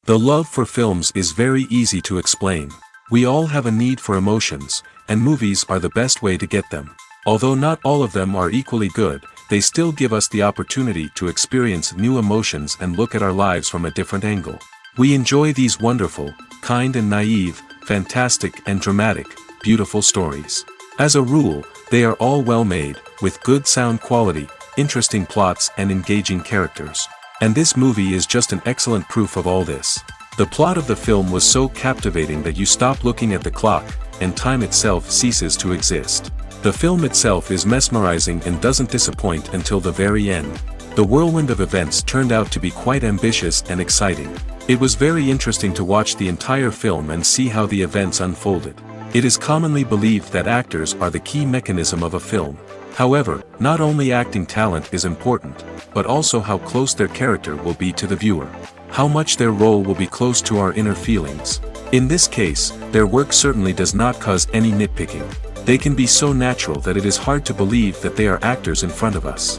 The love for films is very easy to explain. We all have a need for emotions, and movies are the best way to get them. Although not all of them are equally good, they still give us the opportunity to experience new emotions and look at our lives from a different angle. We enjoy these wonderful, kind and naive, fantastic and dramatic, beautiful stories. As a rule, they are all well made, with good sound quality, interesting plots and engaging characters. And this movie is just an excellent proof of all this. The plot of the film was so captivating that you stop looking at the clock, and time itself ceases to exist. The film itself is mesmerizing and doesn't disappoint until the very end. The whirlwind of events turned out to be quite ambitious and exciting. It was very interesting to watch the entire film and see how the events unfolded. It is commonly believed that actors are the key mechanism of a film. However, not only acting talent is important, but also how close their character will be to the viewer. How much their role will be close to our inner feelings. In this case, their work certainly does not cause any nitpicking. They can be so natural that it is hard to believe that they are actors in front of us.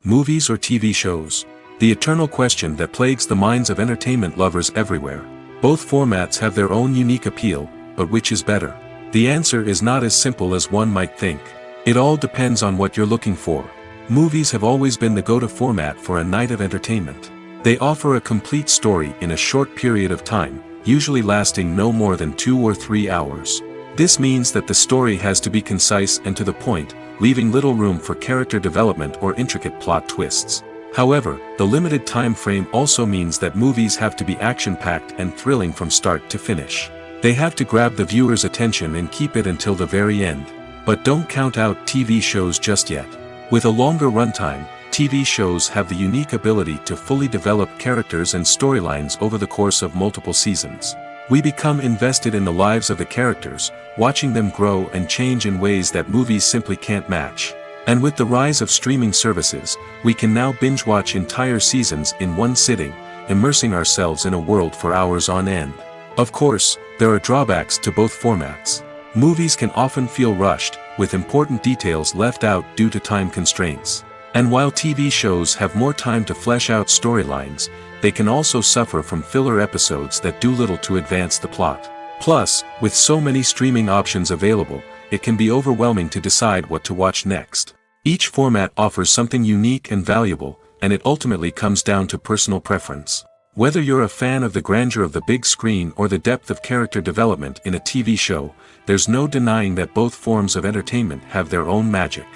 Movies or TV shows? The eternal question that plagues the minds of entertainment lovers everywhere. Both formats have their own unique appeal, but which is better? The answer is not as simple as one might think. It all depends on what you're looking for. Movies have always been the go-to format for a night of entertainment. They offer a complete story in a short period of time, usually lasting no more than 2 or 3 hours. This means that the story has to be concise and to the point, leaving little room for character development or intricate plot twists. However, the limited time frame also means that movies have to be action-packed and thrilling from start to finish. They have to grab the viewer's attention and keep it until the very end. But don't count out TV shows just yet. With a longer runtime, TV shows have the unique ability to fully develop characters and storylines over the course of multiple seasons. We become invested in the lives of the characters, watching them grow and change in ways that movies simply can't match. And with the rise of streaming services, we can now binge-watch entire seasons in one sitting, immersing ourselves in a world for hours on end. Of course, there are drawbacks to both formats. Movies can often feel rushed, with important details left out due to time constraints. And while TV shows have more time to flesh out storylines, they can also suffer from filler episodes that do little to advance the plot. Plus, with so many streaming options available, it can be overwhelming to decide what to watch next. Each format offers something unique and valuable, and it ultimately comes down to personal preference. Whether you're a fan of the grandeur of the big screen or the depth of character development in a TV show, there's no denying that both forms of entertainment have their own magic.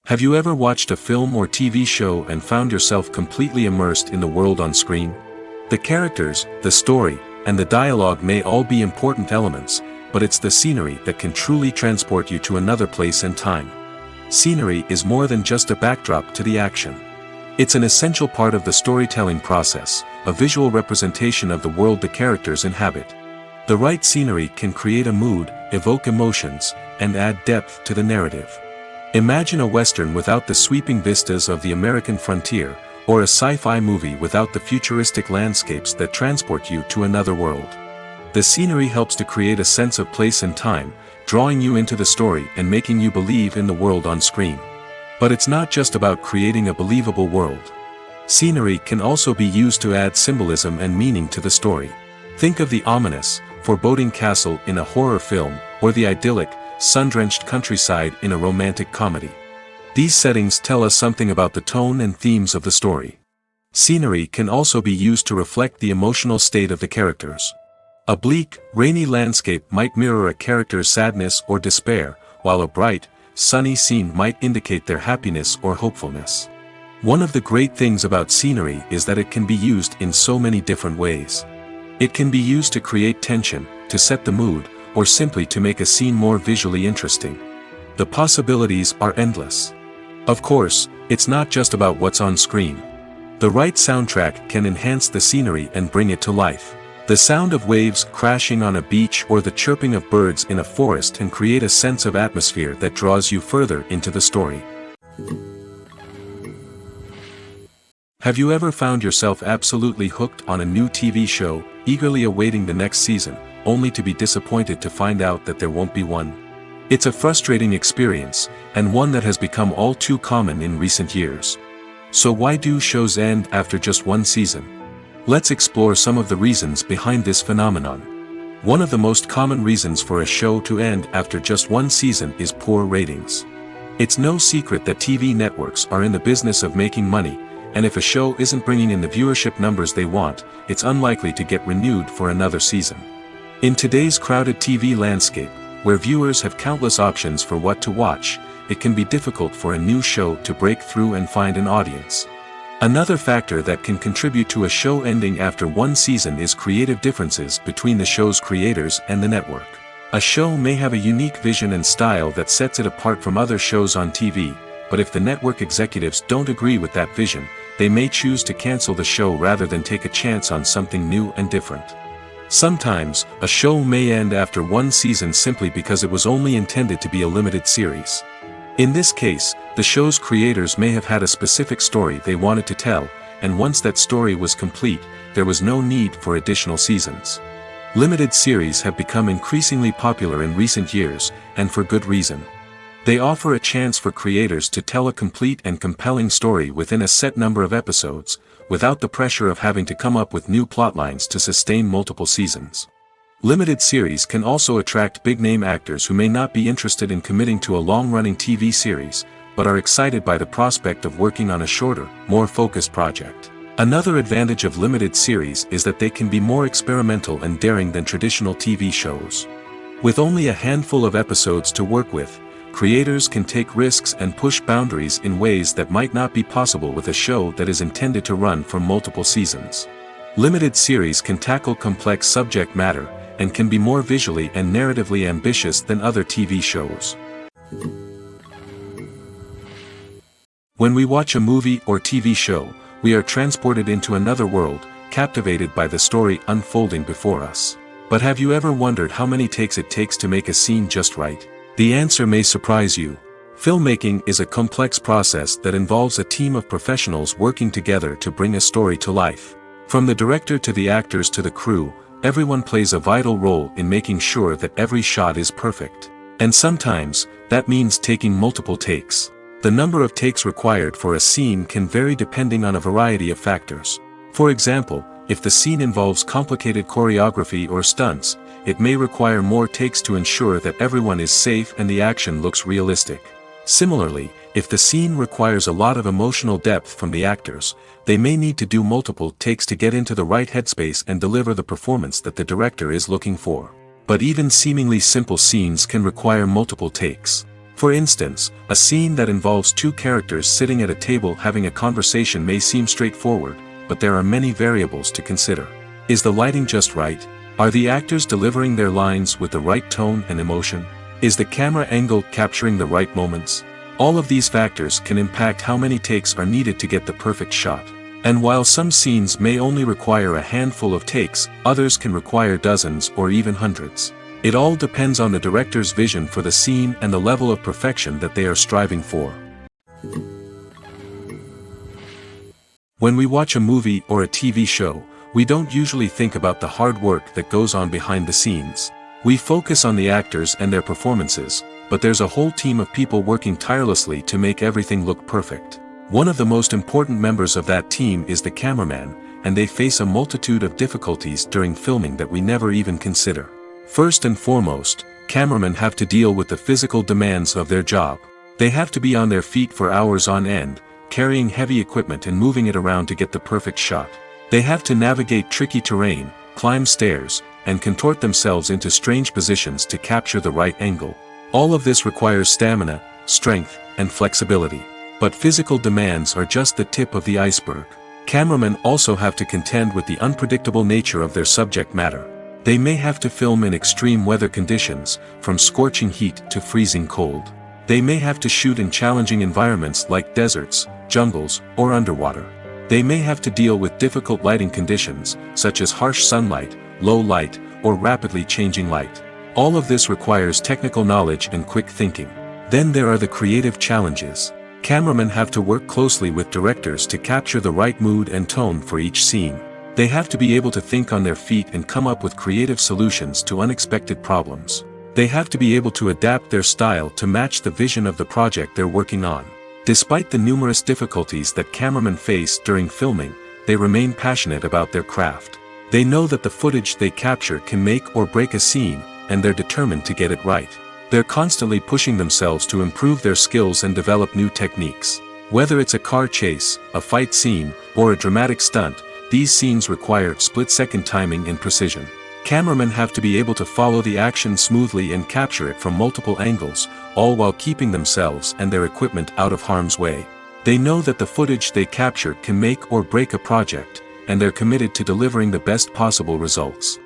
Have you ever watched a film or TV show and found yourself completely immersed in the world on screen? The characters, the story, and the dialogue may all be important elements, but it's the scenery that can truly transport you to another place and time. Scenery is more than just a backdrop to the action. It's an essential part of the storytelling process, a visual representation of the world the characters inhabit. The right scenery can create a mood, evoke emotions, and add depth to the narrative. Imagine a Western without the sweeping vistas of the American frontier, or a sci-fi movie without the futuristic landscapes that transport you to another world. The scenery helps to create a sense of place and time, drawing you into the story and making you believe in the world on screen. But it's not just about creating a believable world. Scenery can also be used to add symbolism and meaning to the story. Think of the ominous, foreboding castle in a horror film, or the idyllic, sun-drenched countryside in a romantic comedy. These settings tell us something about the tone and themes of the story. Scenery can also be used to reflect the emotional state of the characters. A bleak, rainy landscape might mirror a character's sadness or despair, while a bright, sunny scene might indicate their happiness or hopefulness. One of the great things about scenery is that it can be used in so many different ways. It can be used to create tension, to set the mood, or simply to make a scene more visually interesting. The possibilities are endless. Of course, it's not just about what's on screen. The right soundtrack can enhance the scenery and bring it to life. The sound of waves crashing on a beach or the chirping of birds in a forest can create a sense of atmosphere that draws you further into the story. Have you ever found yourself absolutely hooked on a new TV show, eagerly awaiting the next season, only to be disappointed to find out that there won't be one? It's a frustrating experience, and one that has become all too common in recent years. So why do shows end after just one season? Let's explore some of the reasons behind this phenomenon. One of the most common reasons for a show to end after just one season is poor ratings. It's no secret that TV networks are in the business of making money, and if a show isn't bringing in the viewership numbers they want, it's unlikely to get renewed for another season. In today's crowded TV landscape, where viewers have countless options for what to watch, it can be difficult for a new show to break through and find an audience. Another factor that can contribute to a show ending after one season is creative differences between the show's creators and the network. A show may have a unique vision and style that sets it apart from other shows on TV, but if the network executives don't agree with that vision, they may choose to cancel the show rather than take a chance on something new and different. Sometimes, a show may end after one season simply because it was only intended to be a limited series. In this case, the show's creators may have had a specific story they wanted to tell, and once that story was complete, there was no need for additional seasons. Limited series have become increasingly popular in recent years, and for good reason. They offer a chance for creators to tell a complete and compelling story within a set number of episodes, without the pressure of having to come up with new plotlines to sustain multiple seasons. Limited series can also attract big-name actors who may not be interested in committing to a long-running TV series, but are excited by the prospect of working on a shorter, more focused project. Another advantage of limited series is that they can be more experimental and daring than traditional TV shows. With only a handful of episodes to work with, creators can take risks and push boundaries in ways that might not be possible with a show that is intended to run for multiple seasons. Limited series can tackle complex subject matter, and can be more visually and narratively ambitious than other TV shows. When we watch a movie or TV show, we are transported into another world, captivated by the story unfolding before us. But have you ever wondered how many takes it takes to make a scene just right? The answer may surprise you. Filmmaking is a complex process that involves a team of professionals working together to bring a story to life. From the director to the actors to the crew, everyone plays a vital role in making sure that every shot is perfect. And sometimes, that means taking multiple takes. The number of takes required for a scene can vary depending on a variety of factors. For example, if the scene involves complicated choreography or stunts, it may require more takes to ensure that everyone is safe and the action looks realistic. Similarly, if the scene requires a lot of emotional depth from the actors, they may need to do multiple takes to get into the right headspace and deliver the performance that the director is looking for. But even seemingly simple scenes can require multiple takes. For instance, a scene that involves two characters sitting at a table having a conversation may seem straightforward, but there are many variables to consider. Is the lighting just right? Are the actors delivering their lines with the right tone and emotion? Is the camera angle capturing the right moments? All of these factors can impact how many takes are needed to get the perfect shot. And while some scenes may only require a handful of takes, others can require dozens or even hundreds. It all depends on the director's vision for the scene and the level of perfection that they are striving for. When we watch a movie or a TV show, we don't usually think about the hard work that goes on behind the scenes. We focus on the actors and their performances, but there's a whole team of people working tirelessly to make everything look perfect. One of the most important members of that team is the cameraman, and they face a multitude of difficulties during filming that we never even consider. First and foremost, cameramen have to deal with the physical demands of their job. They have to be on their feet for hours on end, carrying heavy equipment and moving it around to get the perfect shot. They have to navigate tricky terrain, climb stairs, and contort themselves into strange positions to capture the right angle. All of this requires stamina, strength, and flexibility. But physical demands are just the tip of the iceberg. Cameramen also have to contend with the unpredictable nature of their subject matter. They may have to film in extreme weather conditions, from scorching heat to freezing cold. They may have to shoot in challenging environments like deserts, jungles, or underwater. They may have to deal with difficult lighting conditions, such as harsh sunlight, low light, or rapidly changing light. All of this requires technical knowledge and quick thinking. Then there are the creative challenges. Cameramen have to work closely with directors to capture the right mood and tone for each scene. They have to be able to think on their feet and come up with creative solutions to unexpected problems. They have to be able to adapt their style to match the vision of the project they're working on. Despite the numerous difficulties that cameramen face during filming, they remain passionate about their craft. They know that the footage they capture can make or break a scene, and they're determined to get it right. They're constantly pushing themselves to improve their skills and develop new techniques. Whether it's a car chase, a fight scene, or a dramatic stunt, these scenes require split-second timing and precision. Cameramen have to be able to follow the action smoothly and capture it from multiple angles, all while keeping themselves and their equipment out of harm's way. They know that the footage they capture can make or break a project, and they're committed to delivering the best possible results.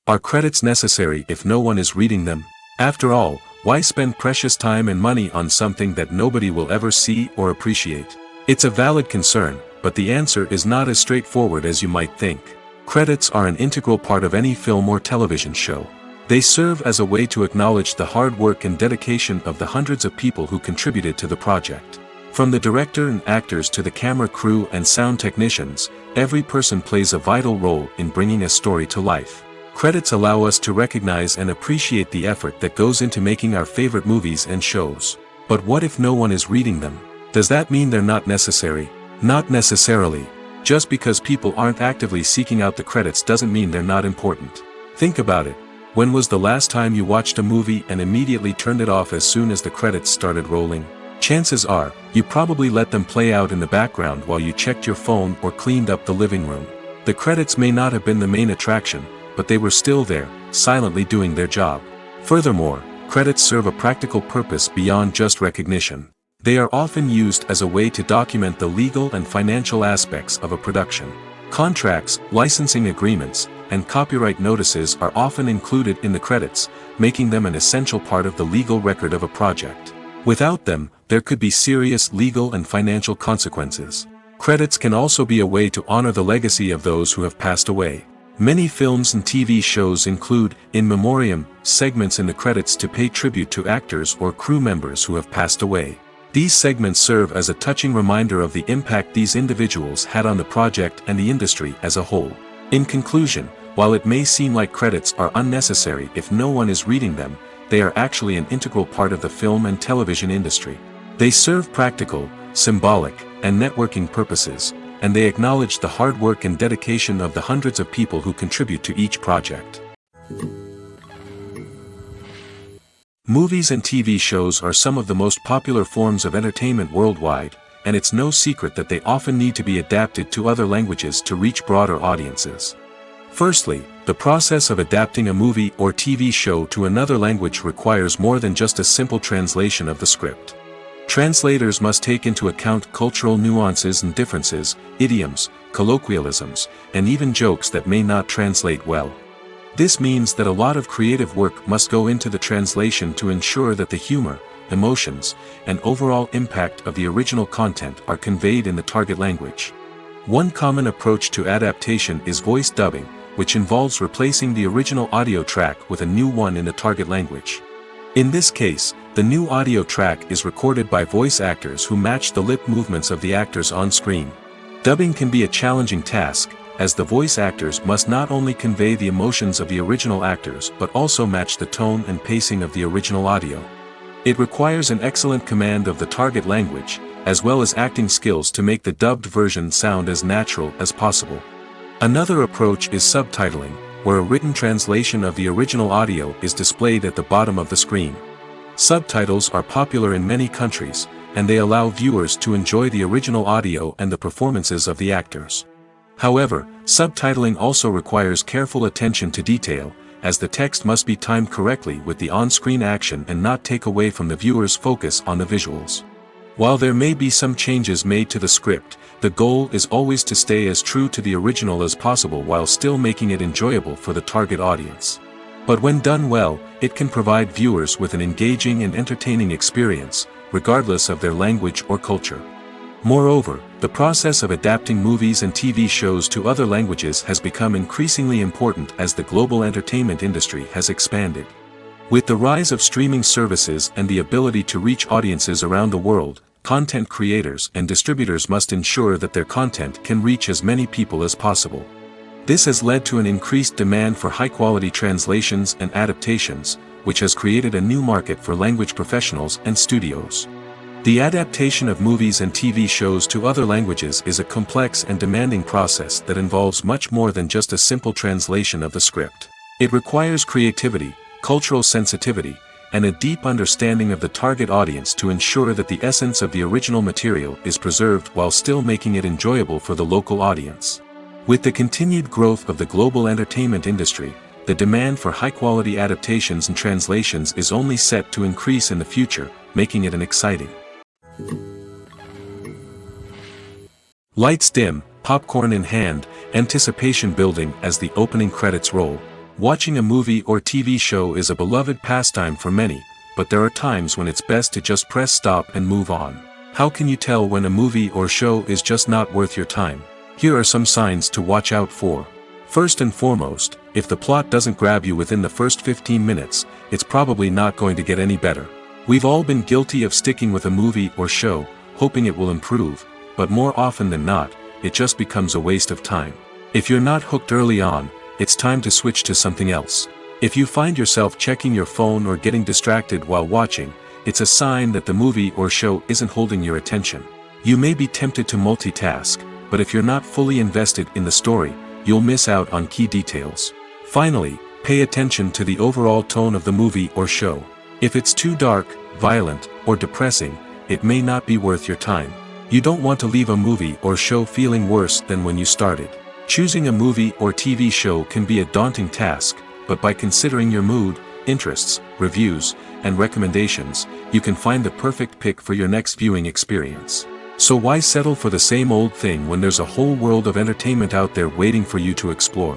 Are credits necessary if no one is reading them? After all, why spend precious time and money on something that nobody will ever see or appreciate? It's a valid concern, but the answer is not as straightforward as you might think. Credits are an integral part of any film or television show. They serve as a way to acknowledge the hard work and dedication of the hundreds of people who contributed to the project. From the director and actors to the camera crew and sound technicians, every person plays a vital role in bringing a story to life. Credits allow us to recognize and appreciate the effort that goes into making our favorite movies and shows. But what if no one is reading them? Does that mean they're not necessary? Not necessarily. Just because people aren't actively seeking out the credits doesn't mean they're not important. Think about it. When was the last time you watched a movie and immediately turned it off as soon as the credits started rolling? Chances are, you probably let them play out in the background while you checked your phone or cleaned up the living room. The credits may not have been the main attraction, but they were still there, silently doing their job. Furthermore, credits serve a practical purpose beyond just recognition. They are often used as a way to document the legal and financial aspects of a production. Contracts, licensing agreements, and copyright notices are often included in the credits, making them an essential part of the legal record of a project. Without them, there could be serious legal and financial consequences. Credits can also be a way to honor the legacy of those who have passed away. Many films and TV shows include, in memoriam, segments in the credits to pay tribute to actors or crew members who have passed away. These segments serve as a touching reminder of the impact these individuals had on the project and the industry as a whole. In conclusion, while it may seem like credits are unnecessary if no one is reading them, they are actually an integral part of the film and television industry. They serve practical, symbolic, and networking purposes, and they acknowledge the hard work and dedication of the hundreds of people who contribute to each project. Movies and TV shows are some of the most popular forms of entertainment worldwide, and it's no secret that they often need to be adapted to other languages to reach broader audiences. Firstly, the process of adapting a movie or TV show to another language requires more than just a simple translation of the script. Translators must take into account cultural nuances and differences, idioms, colloquialisms, and even jokes that may not translate well. This means that a lot of creative work must go into the translation to ensure that the humor, emotions, and overall impact of the original content are conveyed in the target language. One common approach to adaptation is voice dubbing, which involves replacing the original audio track with a new one in the target language. In this case, the new audio track is recorded by voice actors who match the lip movements of the actors on screen. Dubbing can be a challenging task, as the voice actors must not only convey the emotions of the original actors but also match the tone and pacing of the original audio. It requires an excellent command of the target language, as well as acting skills to make the dubbed version sound as natural as possible. Another approach is subtitling, where a written translation of the original audio is displayed at the bottom of the screen. Subtitles are popular in many countries, and they allow viewers to enjoy the original audio and the performances of the actors. However, subtitling also requires careful attention to detail, as the text must be timed correctly with the on-screen action and not take away from the viewer's focus on the visuals. While there may be some changes made to the script, the goal is always to stay as true to the original as possible while still making it enjoyable for the target audience. But when done well, it can provide viewers with an engaging and entertaining experience, regardless of their language or culture. Moreover, the process of adapting movies and TV shows to other languages has become increasingly important as the global entertainment industry has expanded. With the rise of streaming services and the ability to reach audiences around the world, content creators and distributors must ensure that their content can reach as many people as possible. This has led to an increased demand for high-quality translations and adaptations, which has created a new market for language professionals and studios. The adaptation of movies and TV shows to other languages is a complex and demanding process that involves much more than just a simple translation of the script. It requires creativity, cultural sensitivity, and a deep understanding of the target audience to ensure that the essence of the original material is preserved while still making it enjoyable for the local audience. With the continued growth of the global entertainment industry, the demand for high-quality adaptations and translations is only set to increase in the future, making it an exciting. Lights dim, popcorn in hand, anticipation building as the opening credits roll. Watching a movie or TV show is a beloved pastime for many, but there are times when it's best to just press stop and move on. How can you tell when a movie or show is just not worth your time? Here are some signs to watch out for. First and foremost, if the plot doesn't grab you within the first 15 minutes, it's probably not going to get any better. We've all been guilty of sticking with a movie or show, hoping it will improve, but more often than not, it just becomes a waste of time. If you're not hooked early on, it's time to switch to something else. If you find yourself checking your phone or getting distracted while watching, it's a sign that the movie or show isn't holding your attention. You may be tempted to multitask, but if you're not fully invested in the story, you'll miss out on key details. Finally, pay attention to the overall tone of the movie or show. If it's too dark, violent, or depressing, it may not be worth your time. You don't want to leave a movie or show feeling worse than when you started. Choosing a movie or TV show can be a daunting task, but by considering your mood, interests, reviews, and recommendations, you can find the perfect pick for your next viewing experience. So why settle for the same old thing when there's a whole world of entertainment out there waiting for you to explore?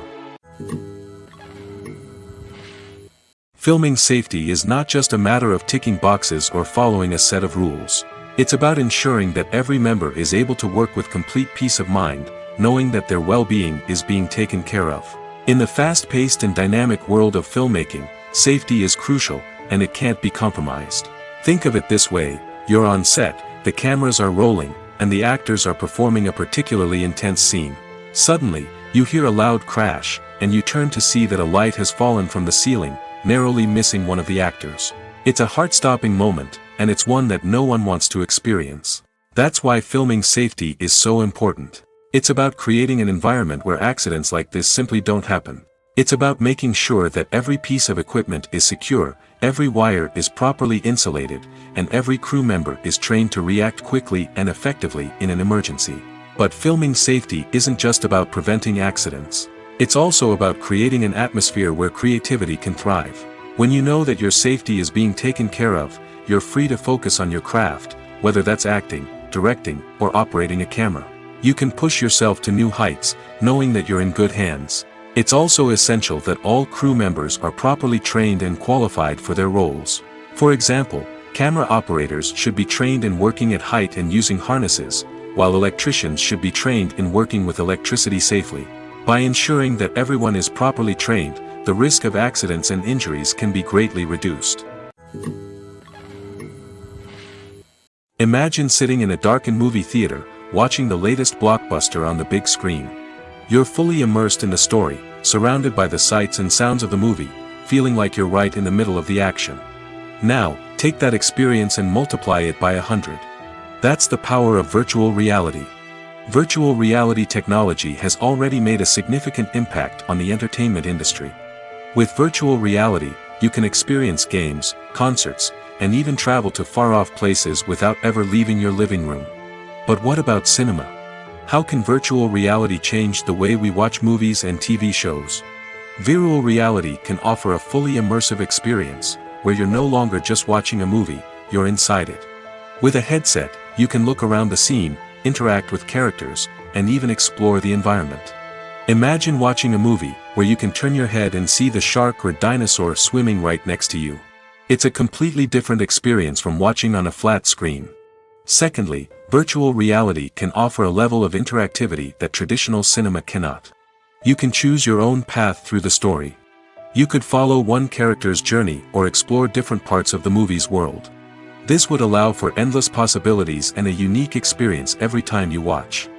Filming safety is not just a matter of ticking boxes or following a set of rules. It's about ensuring that every member is able to work with complete peace of mind, knowing that their well-being is being taken care of. In the fast-paced and dynamic world of filmmaking, safety is crucial, and it can't be compromised. Think of it this way: you're on set, the cameras are rolling, and the actors are performing a particularly intense scene. Suddenly, you hear a loud crash, and you turn to see that a light has fallen from the ceiling, narrowly missing one of the actors. It's a heart-stopping moment, and it's one that no one wants to experience. That's why filming safety is so important. It's about creating an environment where accidents like this simply don't happen. It's about making sure that every piece of equipment is secure, every wire is properly insulated, and every crew member is trained to react quickly and effectively in an emergency. But filming safety isn't just about preventing accidents. It's also about creating an atmosphere where creativity can thrive. When you know that your safety is being taken care of, you're free to focus on your craft, whether that's acting, directing, or operating a camera. You can push yourself to new heights, knowing that you're in good hands. It's also essential that all crew members are properly trained and qualified for their roles. For example, camera operators should be trained in working at height and using harnesses, while electricians should be trained in working with electricity safely. By ensuring that everyone is properly trained, the risk of accidents and injuries can be greatly reduced. Imagine sitting in a darkened movie theater, watching the latest blockbuster on the big screen. You're fully immersed in the story, surrounded by the sights and sounds of the movie, feeling like you're right in the middle of the action. Now, take that experience and multiply it by 100. That's the power of virtual reality. Virtual reality technology has already made a significant impact on the entertainment industry. With virtual reality, you can experience games, concerts, and even travel to far-off places without ever leaving your living room. But what about cinema? How can virtual reality change the way we watch movies and TV shows? Virtual reality can offer a fully immersive experience, where you're no longer just watching a movie, you're inside it. With a headset, you can look around the scene, interact with characters, and even explore the environment. Imagine watching a movie where you can turn your head and see the shark or dinosaur swimming right next to you. It's a completely different experience from watching on a flat screen. Secondly, virtual reality can offer a level of interactivity that traditional cinema cannot. You can choose your own path through the story. You could follow one character's journey or explore different parts of the movie's world. This would allow for endless possibilities and a unique experience every time you watch.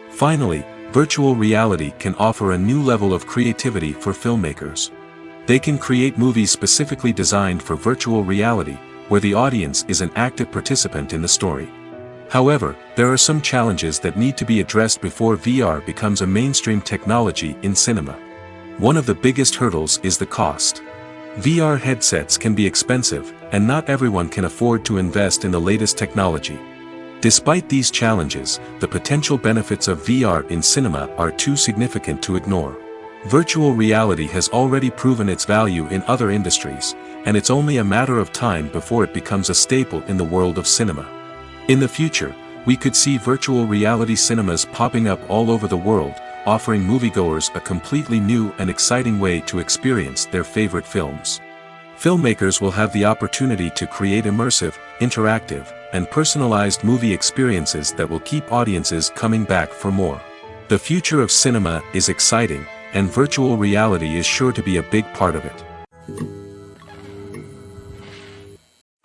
Finally, Virtual reality can offer a new level of creativity for filmmakers. They can create movies specifically designed for virtual reality, where the audience is an active participant in the story. However, there are some challenges that need to be addressed before VR becomes a mainstream technology in cinema. One of the biggest hurdles is the cost. VR headsets can be expensive, and not everyone can afford to invest in the latest technology. Despite these challenges, the potential benefits of VR in cinema are too significant to ignore. Virtual reality has already proven its value in other industries, and it's only a matter of time before it becomes a staple in the world of cinema. In the future, we could see virtual reality cinemas popping up all over the world, offering moviegoers a completely new and exciting way to experience their favorite films. Filmmakers will have the opportunity to create immersive, interactive, and personalized movie experiences that will keep audiences coming back for more. The future of cinema is exciting, and virtual reality is sure to be a big part of it.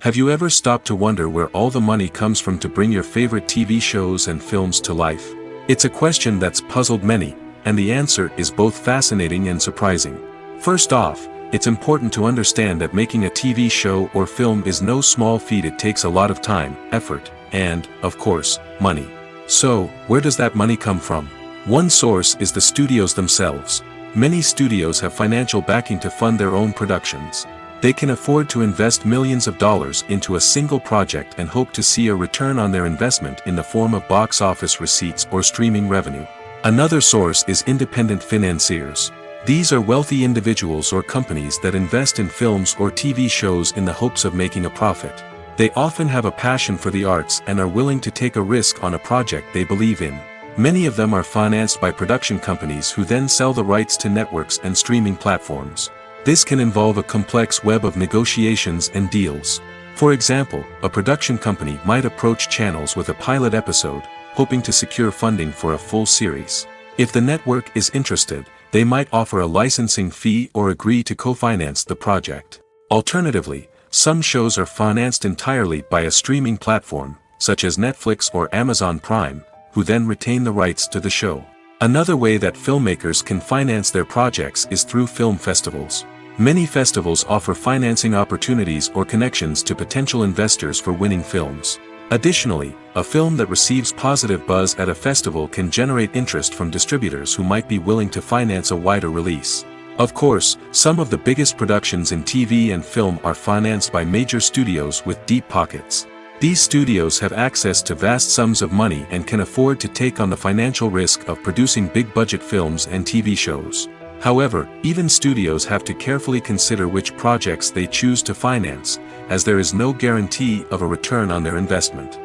Have you ever stopped to wonder where all the money comes from to bring your favorite TV shows and films to life? It's a question that's puzzled many, and the answer is both fascinating and surprising. First off, it's important to understand that making a TV show or film is no small feat. It takes a lot of time, effort, and, of course, money. So, where does that money come from? One source is the studios themselves. Many studios have financial backing to fund their own productions. They can afford to invest millions of dollars into a single project and hope to see a return on their investment in the form of box office receipts or streaming revenue. Another source is independent financiers. These are wealthy individuals or companies that invest in films or TV shows in the hopes of making a profit. They often have a passion for the arts and are willing to take a risk on a project they believe in. Many of them are financed by production companies who then sell the rights to networks and streaming platforms. This can involve a complex web of negotiations and deals. For example, a production company might approach channels with a pilot episode, hoping to secure funding for a full series. If the network is interested, they might offer a licensing fee or agree to co-finance the project. Alternatively, some shows are financed entirely by a streaming platform, such as Netflix or Amazon Prime, who then retain the rights to the show. Another way that filmmakers can finance their projects is through film festivals. Many festivals offer financing opportunities or connections to potential investors for winning films. Additionally, a film that receives positive buzz at a festival can generate interest from distributors who might be willing to finance a wider release. Of course, some of the biggest productions in TV and film are financed by major studios with deep pockets. These studios have access to vast sums of money and can afford to take on the financial risk of producing big-budget films and TV shows. However, even studios have to carefully consider which projects they choose to finance, as there is no guarantee of a return on their investment.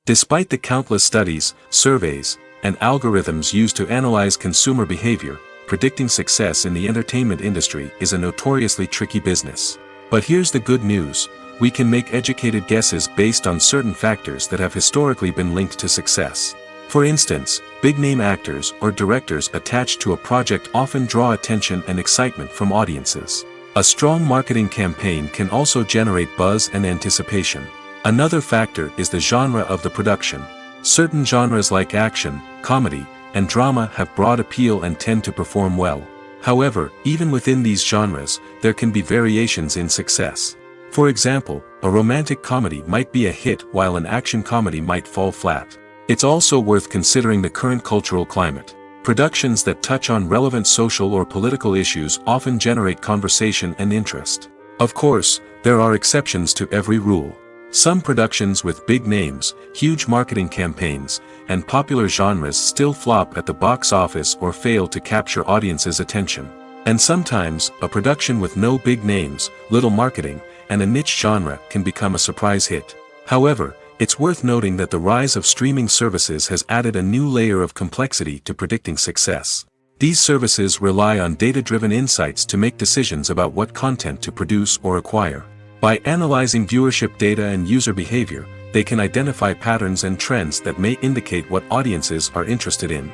Despite the countless studies, surveys, and algorithms used to analyze consumer behavior, predicting success in the entertainment industry is a notoriously tricky business. But here's the good news: we can make educated guesses based on certain factors that have historically been linked to success. For instance, big-name actors or directors attached to a project often draw attention and excitement from audiences. A strong marketing campaign can also generate buzz and anticipation. Another factor is the genre of the production. Certain genres like action, comedy, and drama have broad appeal and tend to perform well. However, even within these genres, there can be variations in success. For example, a romantic comedy might be a hit while an action comedy might fall flat. It's also worth considering the current cultural climate. Productions that touch on relevant social or political issues often generate conversation and interest. Of course, there are exceptions to every rule. Some productions with big names, huge marketing campaigns, and popular genres still flop at the box office or fail to capture audiences' attention. And sometimes, a production with no big names, little marketing, and a niche genre can become a surprise hit. However, it's worth noting that the rise of streaming services has added a new layer of complexity to predicting success. These services rely on data-driven insights to make decisions about what content to produce or acquire. By analyzing viewership data and user behavior, they can identify patterns and trends that may indicate what audiences are interested in.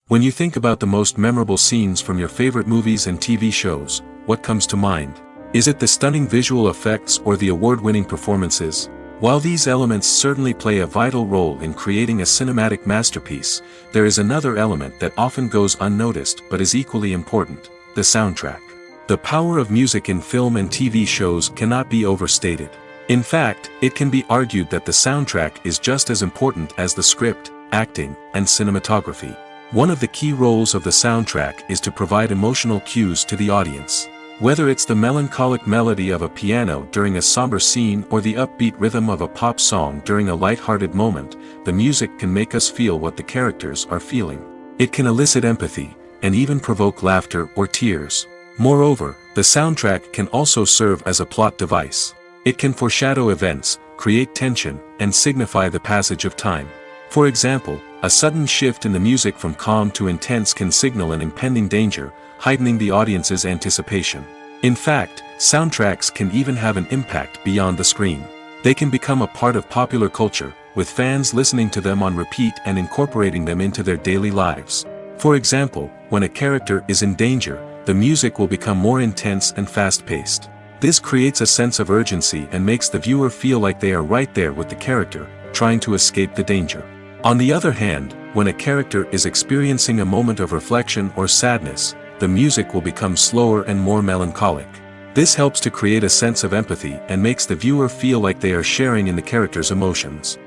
When you think about the most memorable scenes from your favorite movies and TV shows, what comes to mind? Is it the stunning visual effects or the award-winning performances? While these elements certainly play a vital role in creating a cinematic masterpiece, there is another element that often goes unnoticed but is equally important: the soundtrack. The power of music in film and TV shows cannot be overstated. In fact, it can be argued that the soundtrack is just as important as the script, acting, and cinematography. One of the key roles of the soundtrack is to provide emotional cues to the audience. Whether it's the melancholic melody of a piano during a somber scene or the upbeat rhythm of a pop song during a light-hearted moment, the music can make us feel what the characters are feeling. It can elicit empathy, and even provoke laughter or tears. Moreover, the soundtrack can also serve as a plot device. It can foreshadow events, create tension, and signify the passage of time. For example, a sudden shift in the music from calm to intense can signal an impending danger, heightening the audience's anticipation. In fact, soundtracks can even have an impact beyond the screen. They can become a part of popular culture, with fans listening to them on repeat and incorporating them into their daily lives. For example, when a character is in danger, the music will become more intense and fast-paced. This creates a sense of urgency and makes the viewer feel like they are right there with the character, trying to escape the danger. On the other hand, when a character is experiencing a moment of reflection or sadness, the music will become slower and more melancholic. This helps to create a sense of empathy and makes the viewer feel like they are sharing in the character's emotions.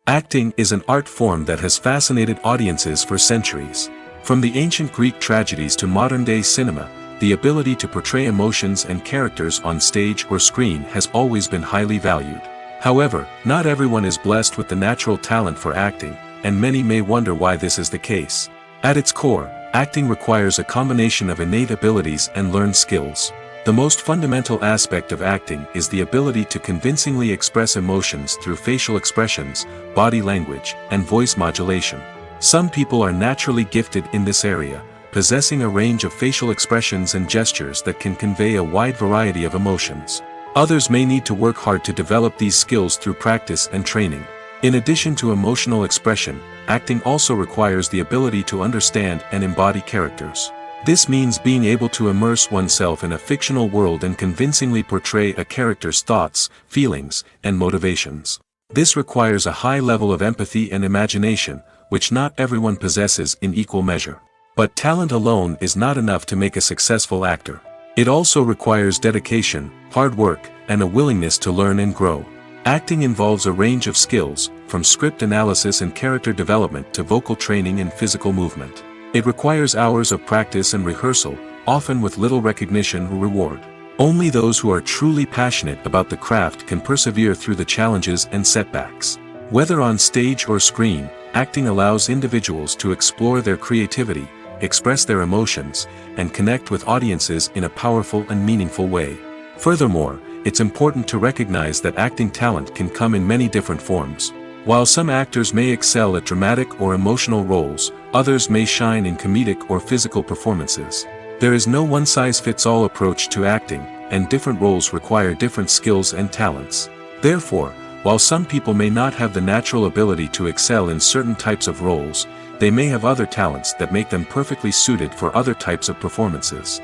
Acting is an art form that has fascinated audiences for centuries. From the ancient Greek tragedies to modern-day cinema, the ability to portray emotions and characters on stage or screen has always been highly valued. However, not everyone is blessed with the natural talent for acting, and many may wonder why this is the case. At its core, acting requires a combination of innate abilities and learned skills. The most fundamental aspect of acting is the ability to convincingly express emotions through facial expressions, body language, and voice modulation. Some people are naturally gifted in this area, possessing a range of facial expressions and gestures that can convey a wide variety of emotions. Others may need to work hard to develop these skills through practice and training. In addition to emotional expression, acting also requires the ability to understand and embody characters. This means being able to immerse oneself in a fictional world and convincingly portray a character's thoughts, feelings, and motivations. This requires a high level of empathy and imagination, which not everyone possesses in equal measure. But talent alone is not enough to make a successful actor. It also requires dedication, hard work, and a willingness to learn and grow. Acting involves a range of skills, from script analysis and character development to vocal training and physical movement. It requires hours of practice and rehearsal, often with little recognition or reward. Only those who are truly passionate about the craft can persevere through the challenges and setbacks. Whether on stage or screen, acting allows individuals to explore their creativity, express their emotions, and connect with audiences in a powerful and meaningful way. Furthermore, it's important to recognize that acting talent can come in many different forms. While some actors may excel at dramatic or emotional roles, others may shine in comedic or physical performances. There is no one-size-fits-all approach to acting, and different roles require different skills and talents. Therefore, while some people may not have the natural ability to excel in certain types of roles, they may have other talents that make them perfectly suited for other types of performances.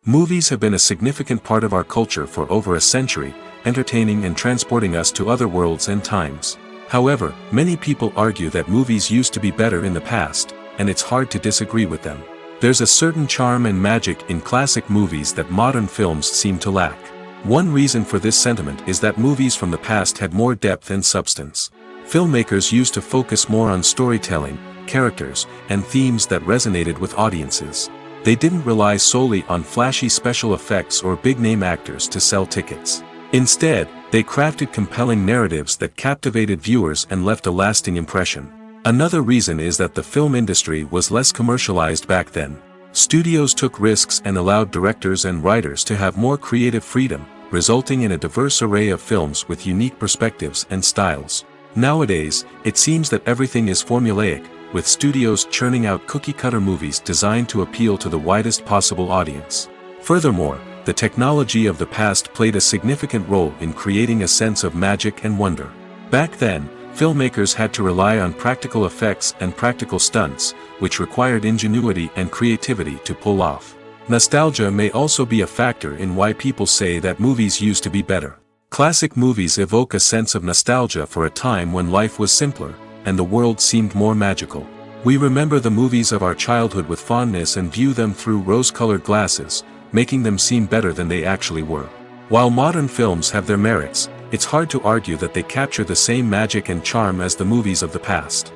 Movies have been a significant part of our culture for over a century, entertaining and transporting us to other worlds and times. However, many people argue that movies used to be better in the past, and it's hard to disagree with them. There's a certain charm and magic in classic movies that modern films seem to lack. One reason for this sentiment is that movies from the past had more depth and substance. Filmmakers used to focus more on storytelling, characters, and themes that resonated with audiences. They didn't rely solely on flashy special effects or big-name actors to sell tickets. Instead, they crafted compelling narratives that captivated viewers and left a lasting impression. Another reason is that the film industry was less commercialized back then. Studios took risks and allowed directors and writers to have more creative freedom, resulting in a diverse array of films with unique perspectives and styles. Nowadays, it seems that everything is formulaic, with studios churning out cookie-cutter movies designed to appeal to the widest possible audience. Furthermore, the technology of the past played a significant role in creating a sense of magic and wonder. Back then, filmmakers had to rely on practical effects and practical stunts, which required ingenuity and creativity to pull off. Nostalgia may also be a factor in why people say that movies used to be better. Classic movies evoke a sense of nostalgia for a time when life was simpler, and the world seemed more magical. We remember the movies of our childhood with fondness and view them through rose-colored glasses, making them seem better than they actually were. While modern films have their merits, it's hard to argue that they capture the same magic and charm as the movies of the past.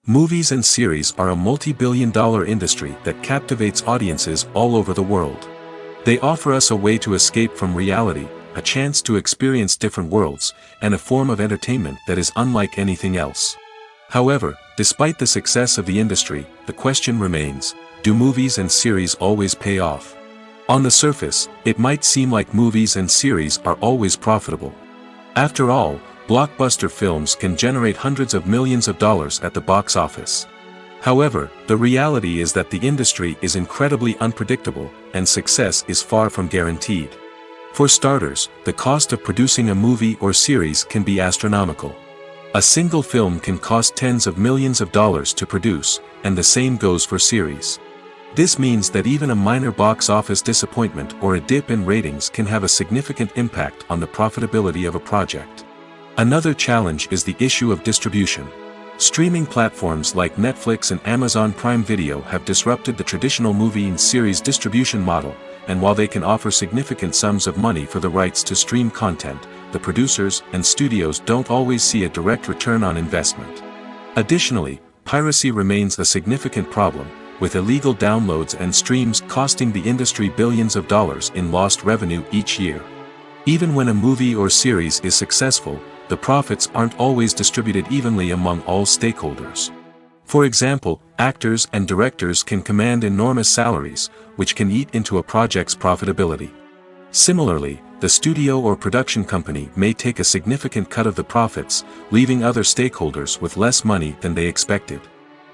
Movies and series are a multi-billion-dollar industry that captivates audiences all over the world. They offer us a way to escape from reality, a chance to experience different worlds, and a form of entertainment that is unlike anything else. However, despite the success of the industry, the question remains, do movies and series always pay off? On the surface, it might seem like movies and series are always profitable. After all, blockbuster films can generate hundreds of millions of dollars at the box office. However, the reality is that the industry is incredibly unpredictable, and success is far from guaranteed. For starters, the cost of producing a movie or series can be astronomical. A single film can cost tens of millions of dollars to produce, and the same goes for series. This means that even a minor box office disappointment or a dip in ratings can have a significant impact on the profitability of a project. Another challenge is the issue of distribution. Streaming platforms like Netflix and Amazon Prime Video have disrupted the traditional movie and series distribution model, and while they can offer significant sums of money for the rights to stream content, the producers and studios don't always see a direct return on investment. Additionally, piracy remains a significant problem, with illegal downloads and streams costing the industry billions of dollars in lost revenue each year. Even when a movie or series is successful, the profits aren't always distributed evenly among all stakeholders. For example, actors and directors can command enormous salaries, which can eat into a project's profitability. Similarly, the studio or production company may take a significant cut of the profits, leaving other stakeholders with less money than they expected.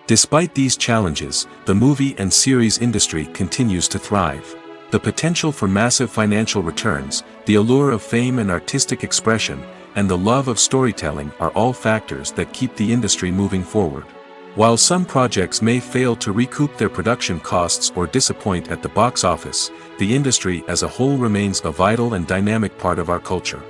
Despite these challenges, the movie and series industry continues to thrive. The potential for massive financial returns, the allure of fame and artistic expression, and the love of storytelling are all factors that keep the industry moving forward. While some projects may fail to recoup their production costs or disappoint at the box office, the industry as a whole remains a vital and dynamic part of our culture.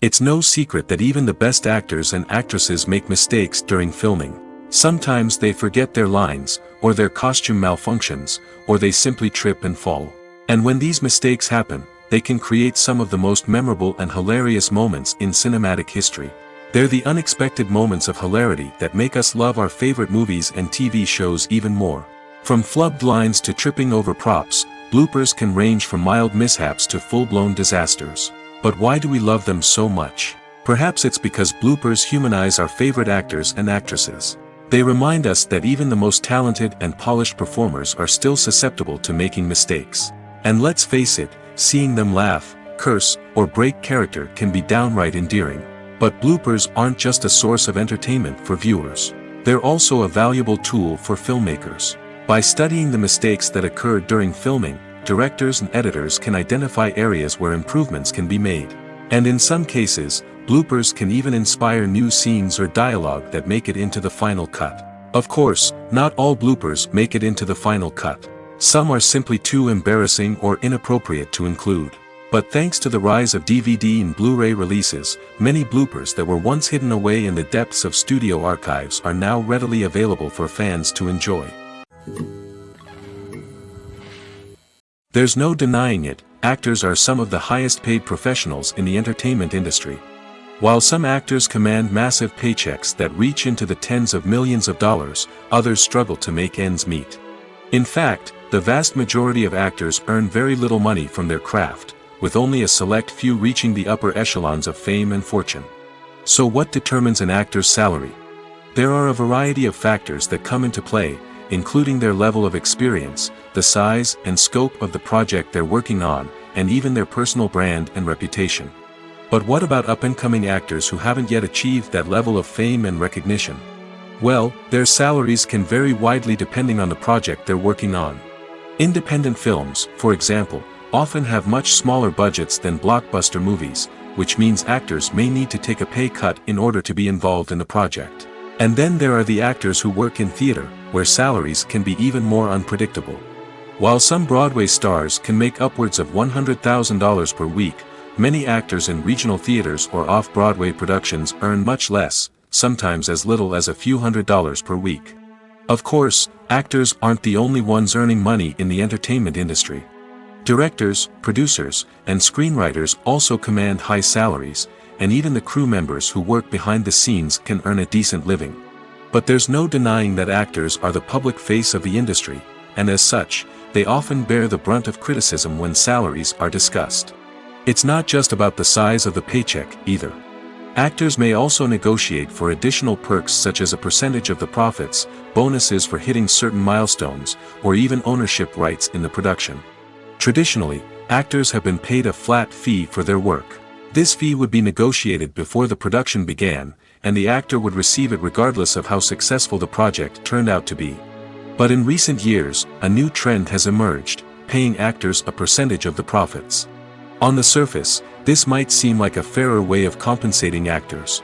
It's no secret that even the best actors and actresses make mistakes during filming. Sometimes they forget their lines, or their costume malfunctions, or they simply trip and fall. And when these mistakes happen, they can create some of the most memorable and hilarious moments in cinematic history. They're the unexpected moments of hilarity that make us love our favorite movies and TV shows even more. From flubbed lines to tripping over props, bloopers can range from mild mishaps to full-blown disasters. But why do we love them so much? Perhaps it's because bloopers humanize our favorite actors and actresses. They remind us that even the most talented and polished performers are still susceptible to making mistakes. And let's face it, seeing them laugh, curse, or break character can be downright endearing. But bloopers aren't just a source of entertainment for viewers. They're also a valuable tool for filmmakers. By studying the mistakes that occurred during filming, directors and editors can identify areas where improvements can be made. And in some cases, bloopers can even inspire new scenes or dialogue that make it into the final cut. Of course, not all bloopers make it into the final cut. Some are simply too embarrassing or inappropriate to include. But thanks to the rise of DVD and Blu-ray releases, many bloopers that were once hidden away in the depths of studio archives are now readily available for fans to enjoy. There's no denying it, actors are some of the highest paid professionals in the entertainment industry. While some actors command massive paychecks that reach into the tens of millions of dollars, others struggle to make ends meet. In fact, the vast majority of actors earn very little money from their craft, with only a select few reaching the upper echelons of fame and fortune. So what determines an actor's salary? There are a variety of factors that come into play, including their level of experience, the size and scope of the project they're working on, and even their personal brand and reputation. But what about up-and-coming actors who haven't yet achieved that level of fame and recognition? Well, their salaries can vary widely depending on the project they're working on. Independent films, for example, often have much smaller budgets than blockbuster movies, which means actors may need to take a pay cut in order to be involved in the project. And then there are the actors who work in theater, where salaries can be even more unpredictable. While some Broadway stars can make upwards of $100,000 per week, many actors in regional theaters or off-Broadway productions earn much less, sometimes as little as a few $100s per week. Of course, actors aren't the only ones earning money in the entertainment industry. Directors, producers, and screenwriters also command high salaries, and even the crew members who work behind the scenes can earn a decent living. But there's no denying that actors are the public face of the industry, and as such, they often bear the brunt of criticism when salaries are discussed. It's not just about the size of the paycheck, either. Actors may also negotiate for additional perks such as a percentage of the profits, bonuses for hitting certain milestones, or even ownership rights in the production. Traditionally, actors have been paid a flat fee for their work. This fee would be negotiated before the production began, and the actor would receive it regardless of how successful the project turned out to be. But in recent years, a new trend has emerged, paying actors a percentage of the profits. On the surface, this might seem like a fairer way of compensating actors.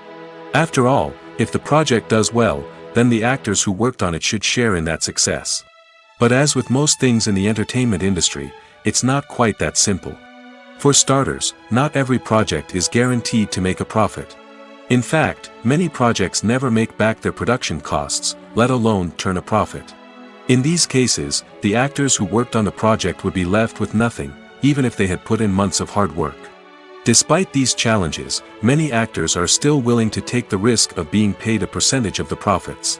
After all, if the project does well, then the actors who worked on it should share in that success. But as with most things in the entertainment industry, it's not quite that simple. For starters, not every project is guaranteed to make a profit. In fact, many projects never make back their production costs, let alone turn a profit. In these cases, the actors who worked on the project would be left with nothing, even if they had put in months of hard work. Despite these challenges, many actors are still willing to take the risk of being paid a percentage of the profits.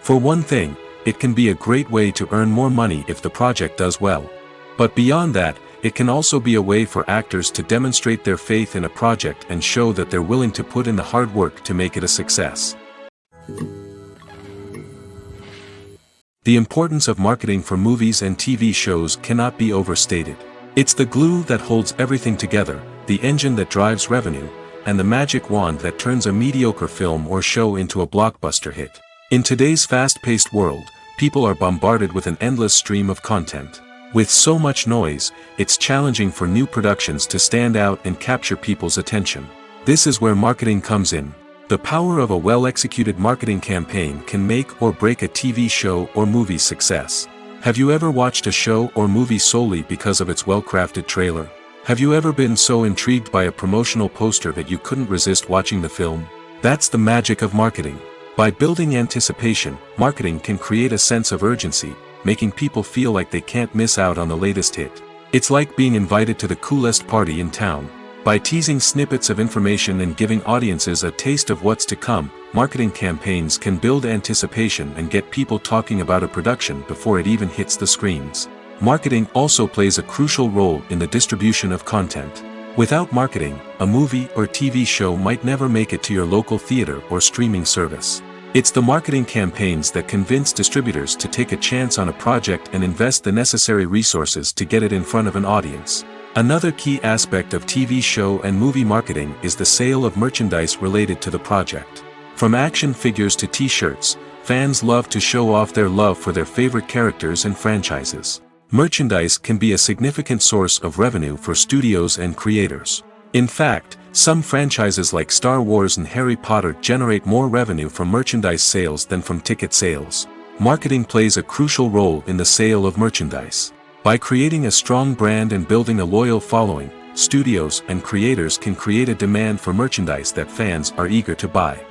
For one thing, it can be a great way to earn more money if the project does well. But beyond that, it can also be a way for actors to demonstrate their faith in a project and show that they're willing to put in the hard work to make it a success. The importance of marketing for movies and TV shows cannot be overstated. It's the glue that holds everything together, the engine that drives revenue, and the magic wand that turns a mediocre film or show into a blockbuster hit. In today's fast-paced world, people are bombarded with an endless stream of content. With so much noise, it's challenging for new productions to stand out and capture people's attention. This is where marketing comes in. The power of a well-executed marketing campaign can make or break a TV show or movie's success. Have you ever watched a show or movie solely because of its well-crafted trailer? Have you ever been so intrigued by a promotional poster that you couldn't resist watching the film? That's the magic of marketing. By building anticipation, marketing can create a sense of urgency, making people feel like they can't miss out on the latest hit. It's like being invited to the coolest party in town. By teasing snippets of information and giving audiences a taste of what's to come, marketing campaigns can build anticipation and get people talking about a production before it even hits the screens. Marketing also plays a crucial role in the distribution of content. Without marketing, a movie or TV show might never make it to your local theater or streaming service. It's the marketing campaigns that convince distributors to take a chance on a project and invest the necessary resources to get it in front of an audience. Another key aspect of TV show and movie marketing is the sale of merchandise related to the project. From action figures to t-shirts, fans love to show off their love for their favorite characters and franchises. Merchandise can be a significant source of revenue for studios and creators. In fact, some franchises like Star Wars and Harry Potter generate more revenue from merchandise sales than from ticket sales. Marketing plays a crucial role in the sale of merchandise. By creating a strong brand and building a loyal following, studios and creators can create a demand for merchandise that fans are eager to buy.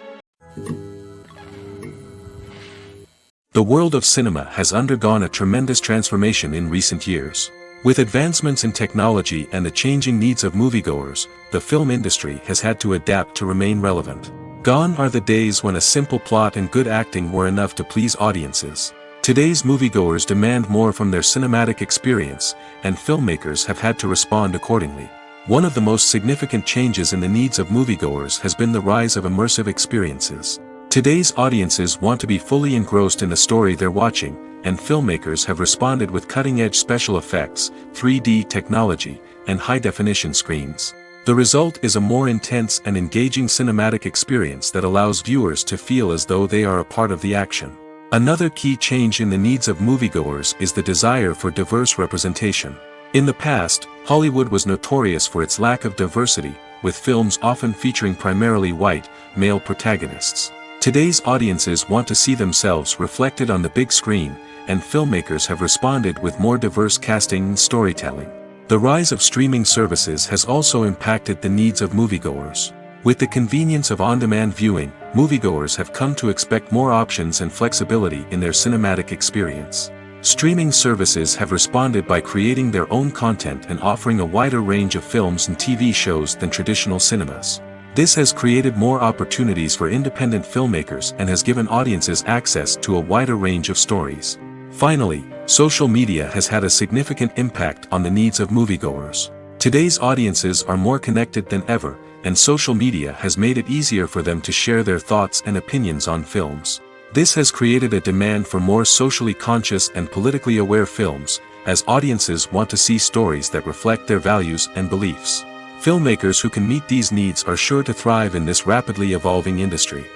The world of cinema has undergone a tremendous transformation in recent years. With advancements in technology and the changing needs of moviegoers, the film industry has had to adapt to remain relevant. Gone are the days when a simple plot and good acting were enough to please audiences. Today's moviegoers demand more from their cinematic experience, and filmmakers have had to respond accordingly. One of the most significant changes in the needs of moviegoers has been the rise of immersive experiences. Today's audiences want to be fully engrossed in the story they're watching, and filmmakers have responded with cutting-edge special effects, 3D technology, and high-definition screens. The result is a more intense and engaging cinematic experience that allows viewers to feel as though they are a part of the action. Another key change in the needs of moviegoers is the desire for diverse representation. In the past, Hollywood was notorious for its lack of diversity, with films often featuring primarily white, male protagonists. Today's audiences want to see themselves reflected on the big screen, and filmmakers have responded with more diverse casting and storytelling. The rise of streaming services has also impacted the needs of moviegoers. With the convenience of on-demand viewing, moviegoers have come to expect more options and flexibility in their cinematic experience. Streaming services have responded by creating their own content and offering a wider range of films and TV shows than traditional cinemas. This has created more opportunities for independent filmmakers and has given audiences access to a wider range of stories. Finally, social media has had a significant impact on the needs of moviegoers. Today's audiences are more connected than ever, and social media has made it easier for them to share their thoughts and opinions on films. This has created a demand for more socially conscious and politically aware films, as audiences want to see stories that reflect their values and beliefs. Filmmakers who can meet these needs are sure to thrive in this rapidly evolving industry.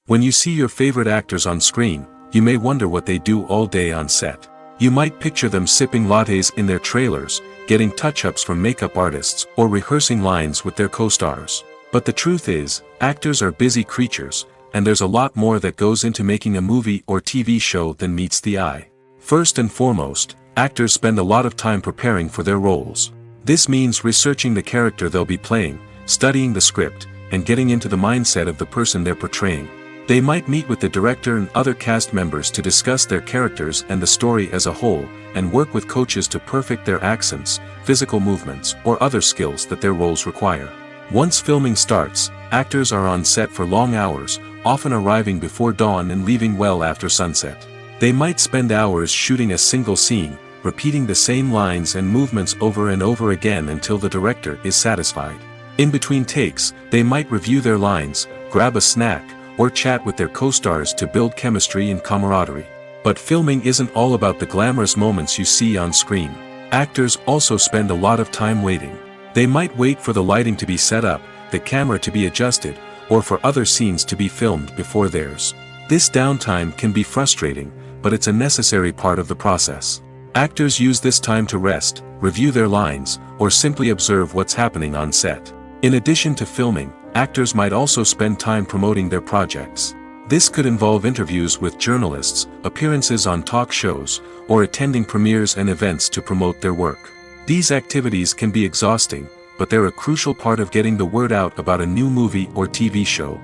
When you see your favorite actors on screen, you may wonder what they do all day on set. You might picture them sipping lattes in their trailers, getting touch-ups from makeup artists, or rehearsing lines with their co-stars. But the truth is, actors are busy creatures, and there's a lot more that goes into making a movie or TV show than meets the eye. First and foremost, actors spend a lot of time preparing for their roles. This means researching the character they'll be playing, studying the script, and getting into the mindset of the person they're portraying. They might meet with the director and other cast members to discuss their characters and the story as a whole, and work with coaches to perfect their accents, physical movements, or other skills that their roles require. Once filming starts, actors are on set for long hours, often arriving before dawn and leaving well after sunset. They might spend hours shooting a single scene, repeating the same lines and movements over and over again until the director is satisfied. In between takes, they might review their lines, grab a snack, or chat with their co-stars to build chemistry and camaraderie. But filming isn't all about the glamorous moments you see on screen. Actors also spend a lot of time waiting. They might wait for the lighting to be set up, the camera to be adjusted, or for other scenes to be filmed before theirs. This downtime can be frustrating, but it's a necessary part of the process. Actors use this time to rest, review their lines, or simply observe what's happening on set. In addition to filming, actors might also spend time promoting their projects. This could involve interviews with journalists, appearances on talk shows, or attending premieres and events to promote their work. These activities can be exhausting, but they're a crucial part of getting the word out about a new movie or TV show.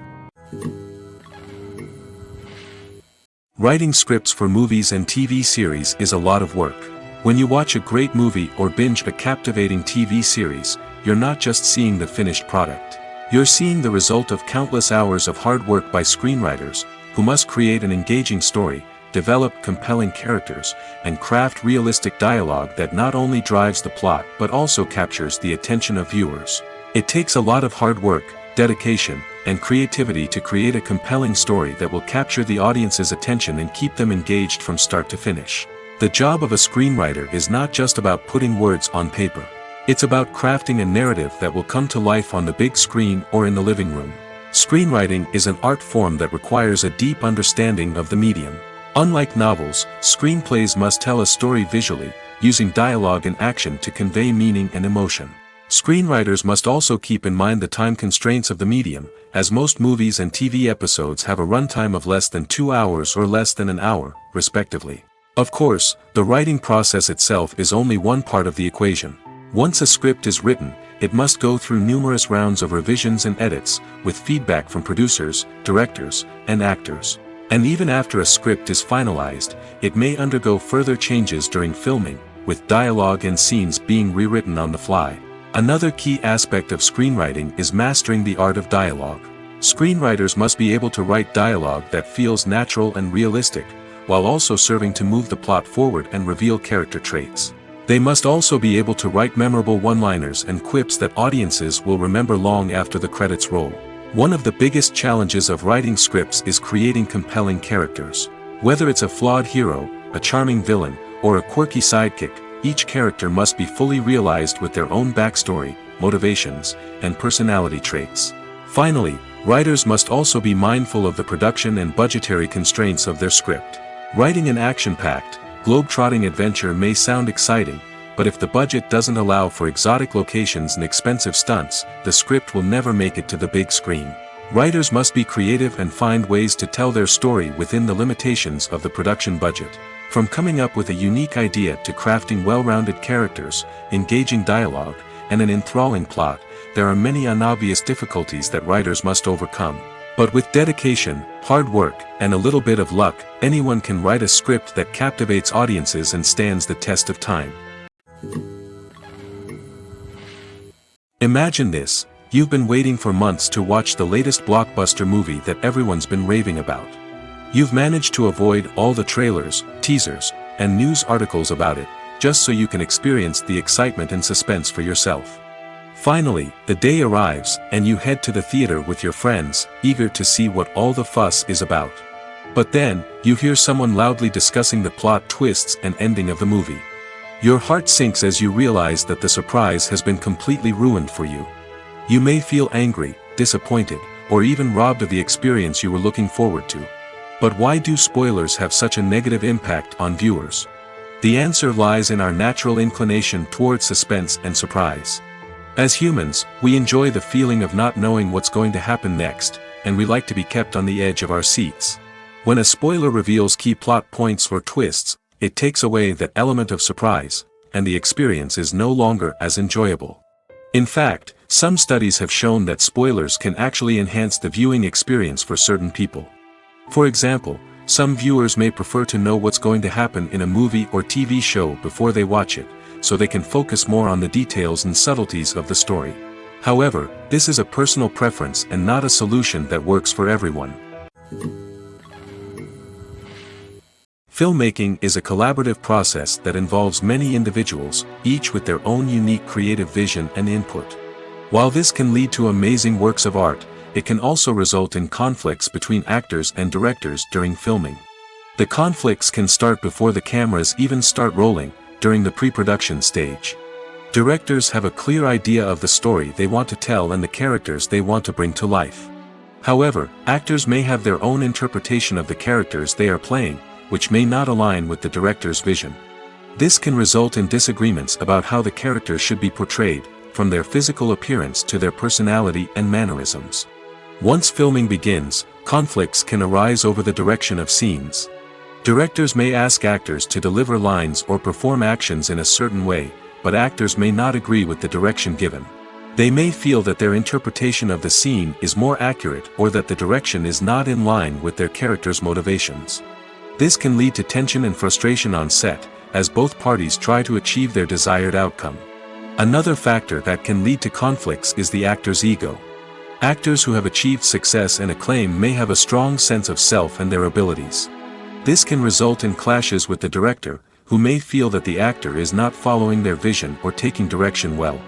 Writing scripts for movies and TV series is a lot of work. When you watch a great movie or binge a captivating TV series, you're not just seeing the finished product. You're seeing the result of countless hours of hard work by screenwriters, who must create an engaging story, develop compelling characters, and craft realistic dialogue that not only drives the plot but also captures the attention of viewers. It takes a lot of hard work, dedication, and creativity to create a compelling story that will capture the audience's attention and keep them engaged from start to finish. The job of a screenwriter is not just about putting words on paper. It's about crafting a narrative that will come to life on the big screen or in the living room. Screenwriting is an art form that requires a deep understanding of the medium. Unlike novels, screenplays must tell a story visually, using dialogue and action to convey meaning and emotion. Screenwriters must also keep in mind the time constraints of the medium, as most movies and TV episodes have a runtime of less than 2 hours or less than an hour, respectively. Of course, the writing process itself is only one part of the equation. Once a script is written, it must go through numerous rounds of revisions and edits, with feedback from producers, directors, and actors. And even after a script is finalized, it may undergo further changes during filming, with dialogue and scenes being rewritten on the fly. Another key aspect of screenwriting is mastering the art of dialogue. Screenwriters must be able to write dialogue that feels natural and realistic, while also serving to move the plot forward and reveal character traits. They must also be able to write memorable one-liners and quips that audiences will remember long after the credits roll. One of the biggest challenges of writing scripts is creating compelling characters. Whether it's a flawed hero, a charming villain, or a quirky sidekick, each character must be fully realized with their own backstory, motivations, and personality traits. Finally, writers must also be mindful of the production and budgetary constraints of their script. Writing an action-packed, globe-trotting adventure may sound exciting, but if the budget doesn't allow for exotic locations and expensive stunts, the script will never make it to the big screen. Writers must be creative and find ways to tell their story within the limitations of the production budget. From coming up with a unique idea to crafting well-rounded characters, engaging dialogue, and an enthralling plot, there are many unobvious difficulties that writers must overcome. But with dedication, hard work, and a little bit of luck, anyone can write a script that captivates audiences and stands the test of time. Imagine this: you've been waiting for months to watch the latest blockbuster movie that everyone's been raving about. You've managed to avoid all the trailers, teasers, and news articles about it, just so you can experience the excitement and suspense for yourself. Finally, the day arrives, and you head to the theater with your friends, eager to see what all the fuss is about. But then, you hear someone loudly discussing the plot twists and ending of the movie. Your heart sinks as you realize that the surprise has been completely ruined for you. You may feel angry, disappointed, or even robbed of the experience you were looking forward to. But why do spoilers have such a negative impact on viewers? The answer lies in our natural inclination toward suspense and surprise. As humans, we enjoy the feeling of not knowing what's going to happen next, and we like to be kept on the edge of our seats. When a spoiler reveals key plot points or twists, it takes away that element of surprise, and the experience is no longer as enjoyable. In fact, some studies have shown that spoilers can actually enhance the viewing experience for certain people. For example, some viewers may prefer to know what's going to happen in a movie or TV show before they watch it, so they can focus more on the details and subtleties of the story. However, this is a personal preference and not a solution that works for everyone. Filmmaking is a collaborative process that involves many individuals, each with their own unique creative vision and input. While this can lead to amazing works of art, it can also result in conflicts between actors and directors during filming. The conflicts can start before the cameras even start rolling, during the pre-production stage. Directors have a clear idea of the story they want to tell and the characters they want to bring to life. However, actors may have their own interpretation of the characters they are playing, which may not align with the director's vision. This can result in disagreements about how the characters should be portrayed, from their physical appearance to their personality and mannerisms. Once filming begins, conflicts can arise over the direction of scenes. Directors may ask actors to deliver lines or perform actions in a certain way, but actors may not agree with the direction given. They may feel that their interpretation of the scene is more accurate or that the direction is not in line with their character's motivations. This can lead to tension and frustration on set, as both parties try to achieve their desired outcome. Another factor that can lead to conflicts is the actor's ego. Actors who have achieved success and acclaim may have a strong sense of self and their abilities. This can result in clashes with the director, who may feel that the actor is not following their vision or taking direction well.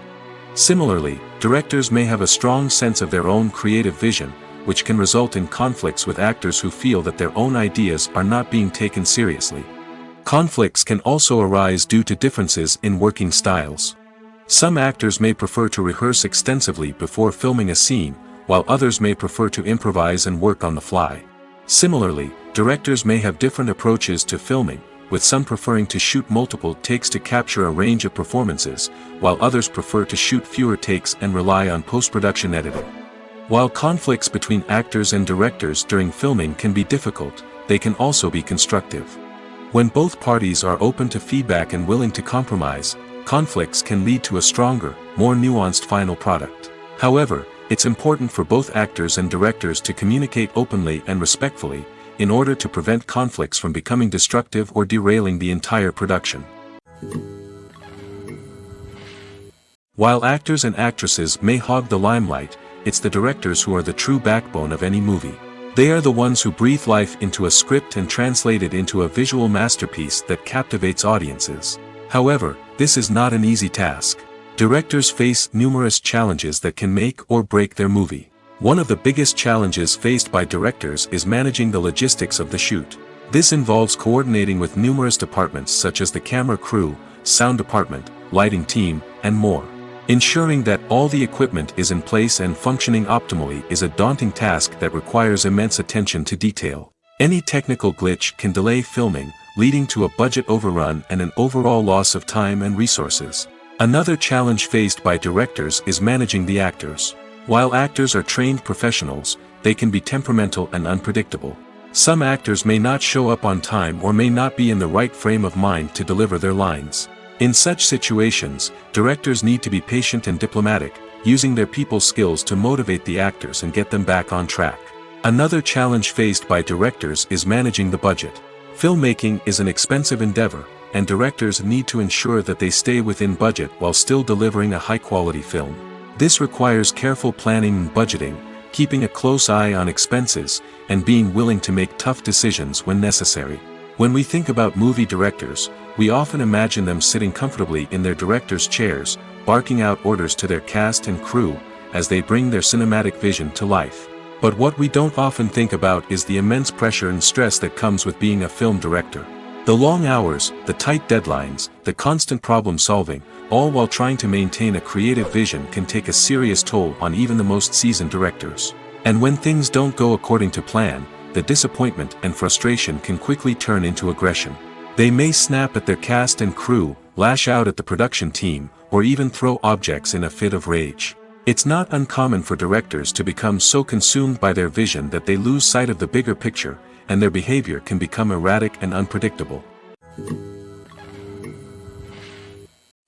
Similarly, directors may have a strong sense of their own creative vision, which can result in conflicts with actors who feel that their own ideas are not being taken seriously. Conflicts can also arise due to differences in working styles. Some actors may prefer to rehearse extensively before filming a scene, while others may prefer to improvise and work on the fly. Similarly, directors may have different approaches to filming, with some preferring to shoot multiple takes to capture a range of performances, while others prefer to shoot fewer takes and rely on post-production editing. While conflicts between actors and directors during filming can be difficult, they can also be constructive. When both parties are open to feedback and willing to compromise, conflicts can lead to a stronger, more nuanced final product. However, it's important for both actors and directors to communicate openly and respectfully, in order to prevent conflicts from becoming destructive or derailing the entire production. While actors and actresses may hog the limelight, it's the directors who are the true backbone of any movie. They are the ones who breathe life into a script and translate it into a visual masterpiece that captivates audiences. However, this is not an easy task. Directors face numerous challenges that can make or break their movie. One of the biggest challenges faced by directors is managing the logistics of the shoot. This involves coordinating with numerous departments such as the camera crew, sound department, lighting team, and more. Ensuring that all the equipment is in place and functioning optimally is a daunting task that requires immense attention to detail. Any technical glitch can delay filming, leading to a budget overrun and an overall loss of time and resources. Another challenge faced by directors is managing the actors. While actors are trained professionals, they can be temperamental and unpredictable. Some actors may not show up on time or may not be in the right frame of mind to deliver their lines. In such situations, directors need to be patient and diplomatic, using their people skills to motivate the actors and get them back on track. Another challenge faced by directors is managing the budget. Filmmaking is an expensive endeavor, and directors need to ensure that they stay within budget while still delivering a high-quality film. This requires careful planning and budgeting, keeping a close eye on expenses, and being willing to make tough decisions when necessary. When we think about movie directors, we often imagine them sitting comfortably in their director's chairs, barking out orders to their cast and crew, as they bring their cinematic vision to life. But what we don't often think about is the immense pressure and stress that comes with being a film director. The long hours, the tight deadlines, the constant problem solving, all while trying to maintain a creative vision can take a serious toll on even the most seasoned directors. And when things don't go according to plan, the disappointment and frustration can quickly turn into aggression. They may snap at their cast and crew, lash out at the production team, or even throw objects in a fit of rage. It's not uncommon for directors to become so consumed by their vision that they lose sight of the bigger picture, and their behavior can become erratic and unpredictable.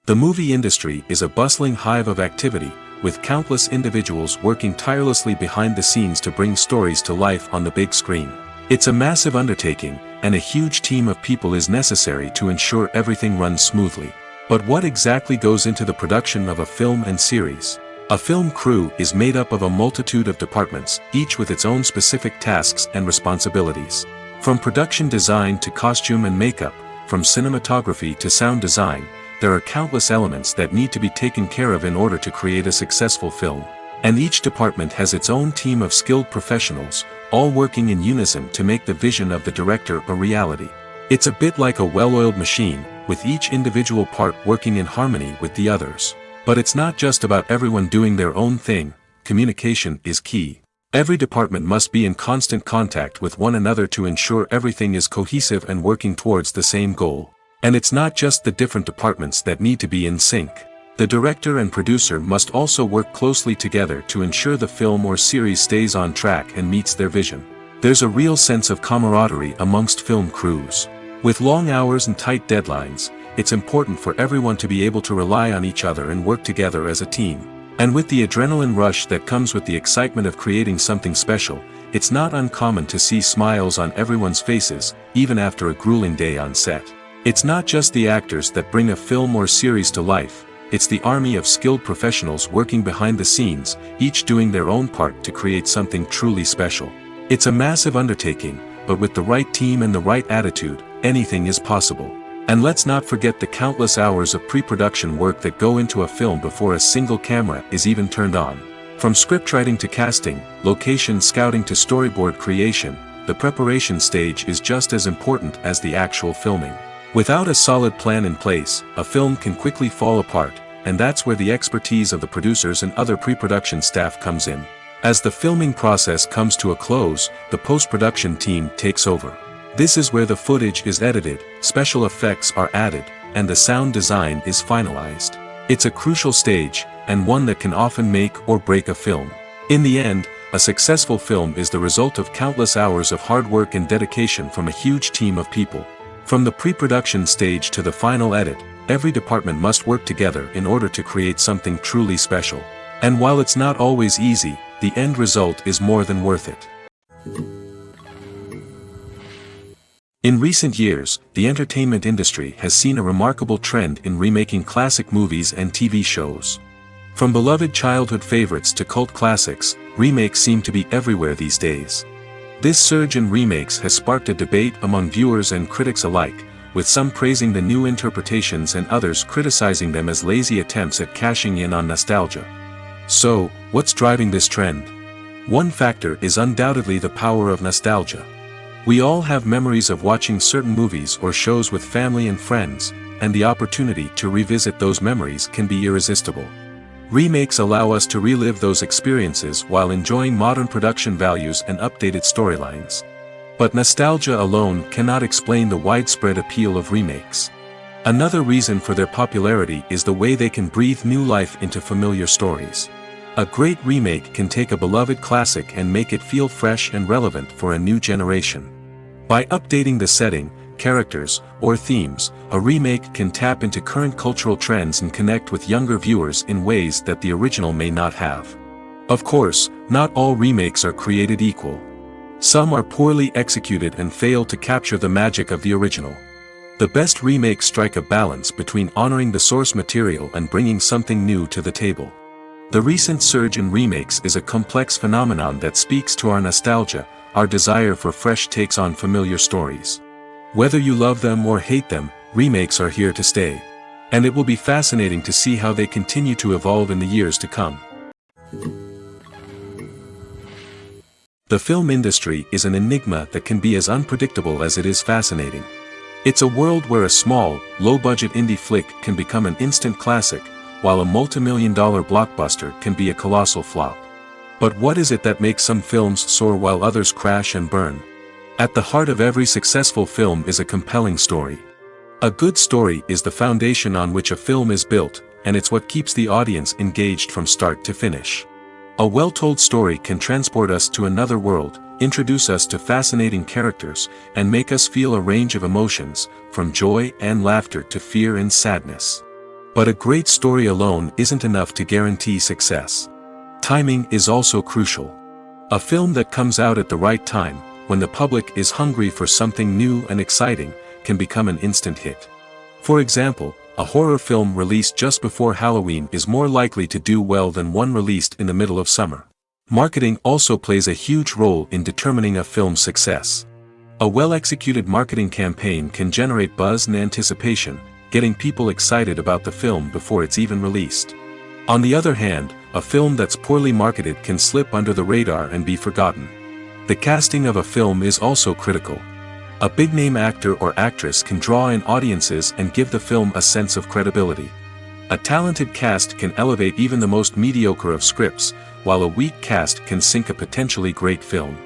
The movie industry is a bustling hive of activity, with countless individuals working tirelessly behind the scenes to bring stories to life on the big screen. It's a massive undertaking, and a huge team of people is necessary to ensure everything runs smoothly. But what exactly goes into the production of a film and series? A film crew is made up of a multitude of departments, each with its own specific tasks and responsibilities. From production design to costume and makeup, from cinematography to sound design, there are countless elements that need to be taken care of in order to create a successful film. And each department has its own team of skilled professionals, all working in unison to make the vision of the director a reality. It's a bit like a well-oiled machine, with each individual part working in harmony with the others. But it's not just about everyone doing their own thing. Communication is key. Every department must be in constant contact with one another to ensure everything is cohesive and working towards the same goal. And it's not just the different departments that need to be in sync. The director and producer must also work closely together to ensure the film or series stays on track and meets their vision. There's a real sense of camaraderie amongst film crews. With long hours and tight deadlines, it's important for everyone to be able to rely on each other and work together as a team. And with the adrenaline rush that comes with the excitement of creating something special, it's not uncommon to see smiles on everyone's faces, even after a grueling day on set. It's not just the actors that bring a film or series to life, it's the army of skilled professionals working behind the scenes, each doing their own part to create something truly special. It's a massive undertaking, but with the right team and the right attitude, anything is possible. And let's not forget the countless hours of pre-production work that go into a film before a single camera is even turned on. From scriptwriting to casting, location scouting to storyboard creation, the preparation stage is just as important as the actual filming. Without a solid plan in place, a film can quickly fall apart, and that's where the expertise of the producers and other pre-production staff comes in. As the filming process comes to a close, the post-production team takes over. This is where the footage is edited, special effects are added, and the sound design is finalized. It's a crucial stage, and one that can often make or break a film. In the end, a successful film is the result of countless hours of hard work and dedication from a huge team of people. From the pre-production stage to the final edit, every department must work together in order to create something truly special. And while it's not always easy, the end result is more than worth it. In recent years, the entertainment industry has seen a remarkable trend in remaking classic movies and TV shows. From beloved childhood favorites to cult classics, remakes seem to be everywhere these days. This surge in remakes has sparked a debate among viewers and critics alike, with some praising the new interpretations and others criticizing them as lazy attempts at cashing in on nostalgia. So, what's driving this trend? One factor is undoubtedly the power of nostalgia. We all have memories of watching certain movies or shows with family and friends, and the opportunity to revisit those memories can be irresistible. Remakes allow us to relive those experiences while enjoying modern production values and updated storylines. But nostalgia alone cannot explain the widespread appeal of remakes. Another reason for their popularity is the way they can breathe new life into familiar stories. A great remake can take a beloved classic and make it feel fresh and relevant for a new generation. By updating the setting, characters, or themes, a remake can tap into current cultural trends and connect with younger viewers in ways that the original may not have. Of course, not all remakes are created equal. Some are poorly executed and fail to capture the magic of the original. The best remakes strike a balance between honoring the source material and bringing something new to the table. The recent surge in remakes is a complex phenomenon that speaks to our nostalgia, our desire for fresh takes on familiar stories. Whether you love them or hate them, remakes are here to stay. And it will be fascinating to see how they continue to evolve in the years to come. The film industry is an enigma that can be as unpredictable as it is fascinating. It's a world where a small, low-budget indie flick can become an instant classic, while a multi-million-dollar blockbuster can be a colossal flop. But what is it that makes some films soar while others crash and burn? At the heart of every successful film is a compelling story. A good story is the foundation on which a film is built, and it's what keeps the audience engaged from start to finish. A well-told story can transport us to another world, introduce us to fascinating characters, and make us feel a range of emotions, from joy and laughter to fear and sadness. But a great story alone isn't enough to guarantee success. Timing is also crucial. A film that comes out at the right time, when the public is hungry for something new and exciting, can become an instant hit. For example, a horror film released just before Halloween is more likely to do well than one released in the middle of summer. Marketing also plays a huge role in determining a film's success. A well-executed marketing campaign can generate buzz and anticipation, getting people excited about the film before it's even released. On the other hand, a film that's poorly marketed can slip under the radar and be forgotten. The casting of a film is also critical. A big-name actor or actress can draw in audiences and give the film a sense of credibility. A talented cast can elevate even the most mediocre of scripts, while a weak cast can sink a potentially great film.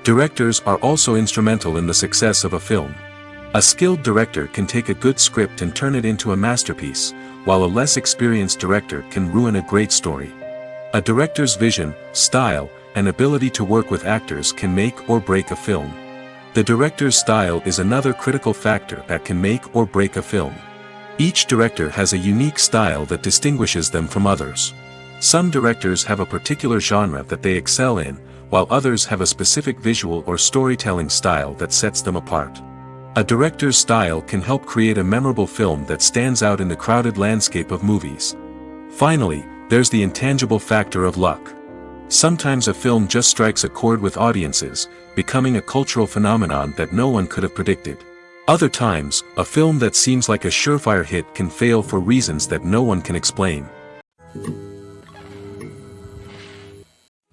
Directors are also instrumental in the success of a film. A skilled director can take a good script and turn it into a masterpiece, while a less experienced director can ruin a great story. A director's vision, style, and ability to work with actors can make or break a film. The director's style is another critical factor that can make or break a film. Each director has a unique style that distinguishes them from others. Some directors have a particular genre that they excel in, while others have a specific visual or storytelling style that sets them apart. A director's style can help create a memorable film that stands out in the crowded landscape of movies. Finally, there's the intangible factor of luck. Sometimes a film just strikes a chord with audiences, becoming a cultural phenomenon that no one could have predicted. Other times, a film that seems like a surefire hit can fail for reasons that no one can explain.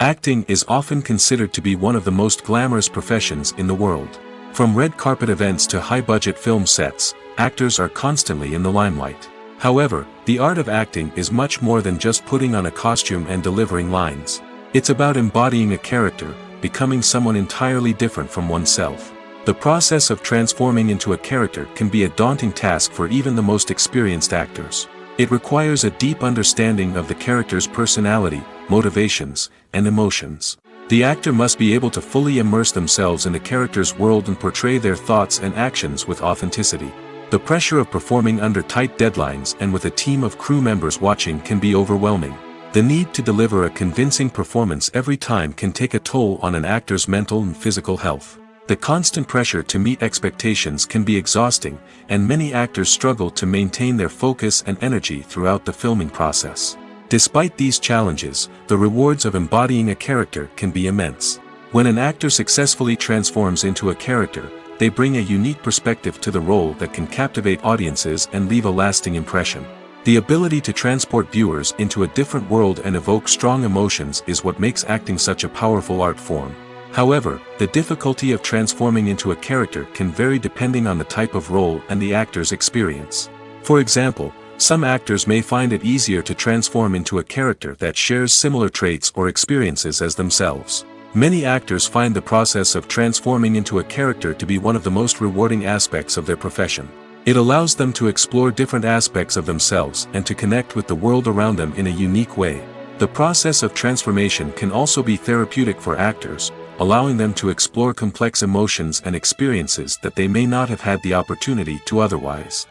Acting is often considered to be one of the most glamorous professions in the world. From red carpet events to high-budget film sets, actors are constantly in the limelight. However, the art of acting is much more than just putting on a costume and delivering lines. It's about embodying a character, becoming someone entirely different from oneself. The process of transforming into a character can be a daunting task for even the most experienced actors. It requires a deep understanding of the character's personality, motivations, and emotions. The actor must be able to fully immerse themselves in the character's world and portray their thoughts and actions with authenticity. The pressure of performing under tight deadlines and with a team of crew members watching can be overwhelming. The need to deliver a convincing performance every time can take a toll on an actor's mental and physical health. The constant pressure to meet expectations can be exhausting, and many actors struggle to maintain their focus and energy throughout the filming process. Despite these challenges, the rewards of embodying a character can be immense. When an actor successfully transforms into a character, they bring a unique perspective to the role that can captivate audiences and leave a lasting impression. The ability to transport viewers into a different world and evoke strong emotions is what makes acting such a powerful art form. However, the difficulty of transforming into a character can vary depending on the type of role and the actor's experience. For example, some actors may find it easier to transform into a character that shares similar traits or experiences as themselves. Many actors find the process of transforming into a character to be one of the most rewarding aspects of their profession. It allows them to explore different aspects of themselves and to connect with the world around them in a unique way. The process of transformation can also be therapeutic for actors, allowing them to explore complex emotions and experiences that they may not have had the opportunity to otherwise.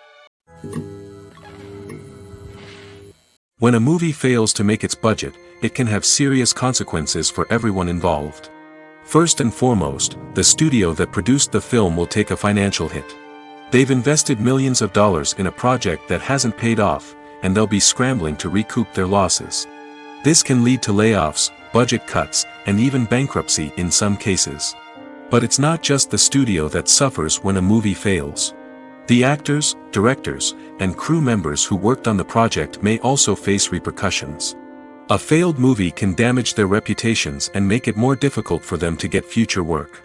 When a movie fails to make its budget, it can have serious consequences for everyone involved. First and foremost, the studio that produced the film will take a financial hit. They've invested millions of dollars in a project that hasn't paid off, and they'll be scrambling to recoup their losses. This can lead to layoffs, budget cuts, and even bankruptcy in some cases. But it's not just the studio that suffers when a movie fails. The actors, directors, and crew members who worked on the project may also face repercussions. A failed movie can damage their reputations and make it more difficult for them to get future work.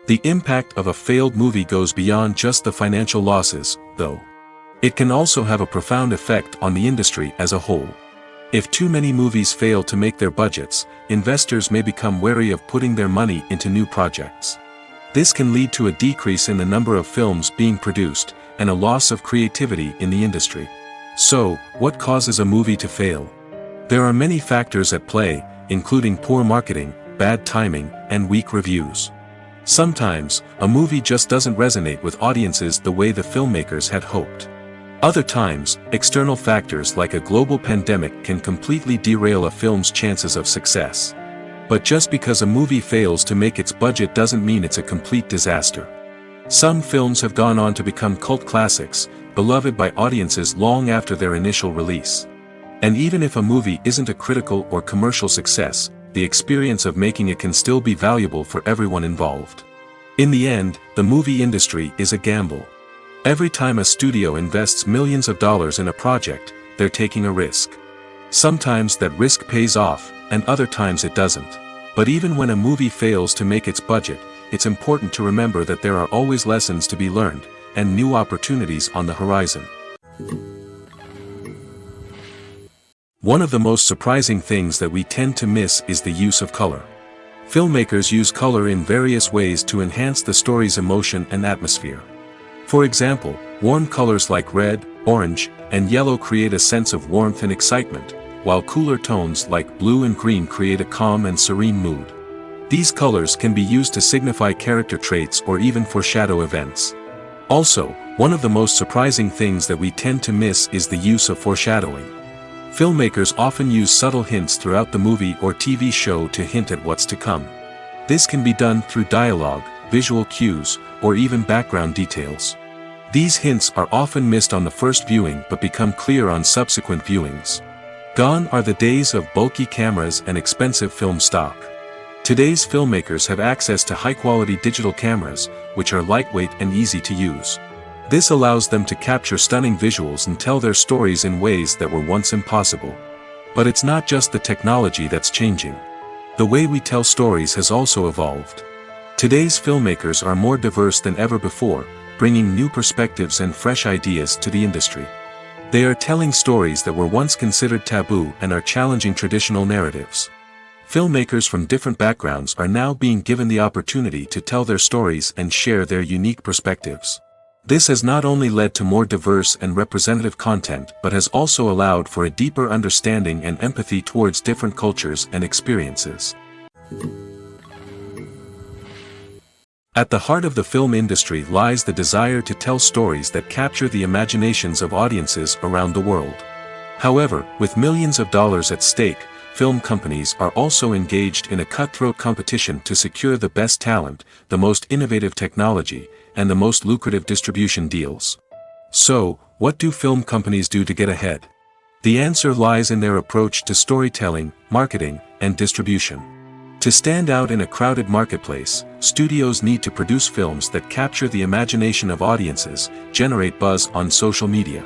The impact of a failed movie goes beyond just the financial losses, though. It can also have a profound effect on the industry as a whole. If too many movies fail to make their budgets, investors may become wary of putting their money into new projects. This can lead to a decrease in the number of films being produced, and a loss of creativity in the industry. So, what causes a movie to fail? There are many factors at play, including poor marketing, bad timing, and weak reviews. Sometimes, a movie just doesn't resonate with audiences the way the filmmakers had hoped. Other times, external factors like a global pandemic can completely derail a film's chances of success. But just because a movie fails to make its budget doesn't mean it's a complete disaster. Some films have gone on to become cult classics, beloved by audiences long after their initial release. And even if a movie isn't a critical or commercial success, the experience of making it can still be valuable for everyone involved. In the end, the movie industry is a gamble. Every time a studio invests millions of dollars in a project, they're taking a risk. Sometimes that risk pays off, and other times it doesn't. But even when a movie fails to make its budget, it's important to remember that there are always lessons to be learned, and new opportunities on the horizon. One of the most surprising things that we tend to miss is the use of color. Filmmakers use color in various ways to enhance the story's emotion and atmosphere. For example, warm colors like red, orange, and yellow create a sense of warmth and excitement, while cooler tones like blue and green create a calm and serene mood. These colors can be used to signify character traits or even foreshadow events. Also, one of the most surprising things that we tend to miss is the use of foreshadowing. Filmmakers often use subtle hints throughout the movie or TV show to hint at what's to come. This can be done through dialogue, visual cues, or even background details. These hints are often missed on the first viewing but become clear on subsequent viewings. Gone are the days of bulky cameras and expensive film stock. Today's filmmakers have access to high-quality digital cameras, which are lightweight and easy to use. This allows them to capture stunning visuals and tell their stories in ways that were once impossible. But it's not just the technology that's changing. The way we tell stories has also evolved. Today's filmmakers are more diverse than ever before, bringing new perspectives and fresh ideas to the industry. They are telling stories that were once considered taboo and are challenging traditional narratives. Filmmakers from different backgrounds are now being given the opportunity to tell their stories and share their unique perspectives. This has not only led to more diverse and representative content but has also allowed for a deeper understanding and empathy towards different cultures and experiences. At the heart of the film industry lies the desire to tell stories that capture the imaginations of audiences around the world. However, with millions of dollars at stake, film companies are also engaged in a cutthroat competition to secure the best talent, the most innovative technology, and the most lucrative distribution deals. So, what do film companies do to get ahead? The answer lies in their approach to storytelling, marketing, and distribution. To stand out in a crowded marketplace, studios need to produce films that capture the imagination of audiences, generate buzz on social media.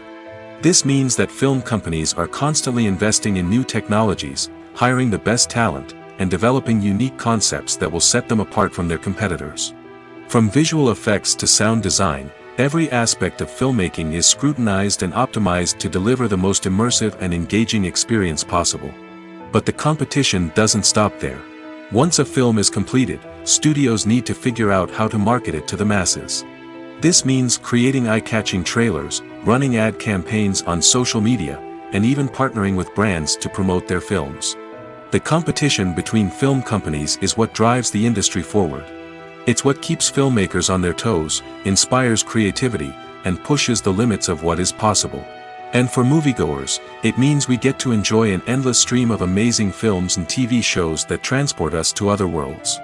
This means that film companies are constantly investing in new technologies, hiring the best talent, and developing unique concepts that will set them apart from their competitors. From visual effects to sound design, every aspect of filmmaking is scrutinized and optimized to deliver the most immersive and engaging experience possible. But the competition doesn't stop there. Once a film is completed, studios need to figure out how to market it to the masses. This means creating eye-catching trailers, running ad campaigns on social media, and even partnering with brands to promote their films. The competition between film companies is what drives the industry forward. It's what keeps filmmakers on their toes, inspires creativity, and pushes the limits of what is possible. And for moviegoers, it means we get to enjoy an endless stream of amazing films and TV shows that transport us to other worlds.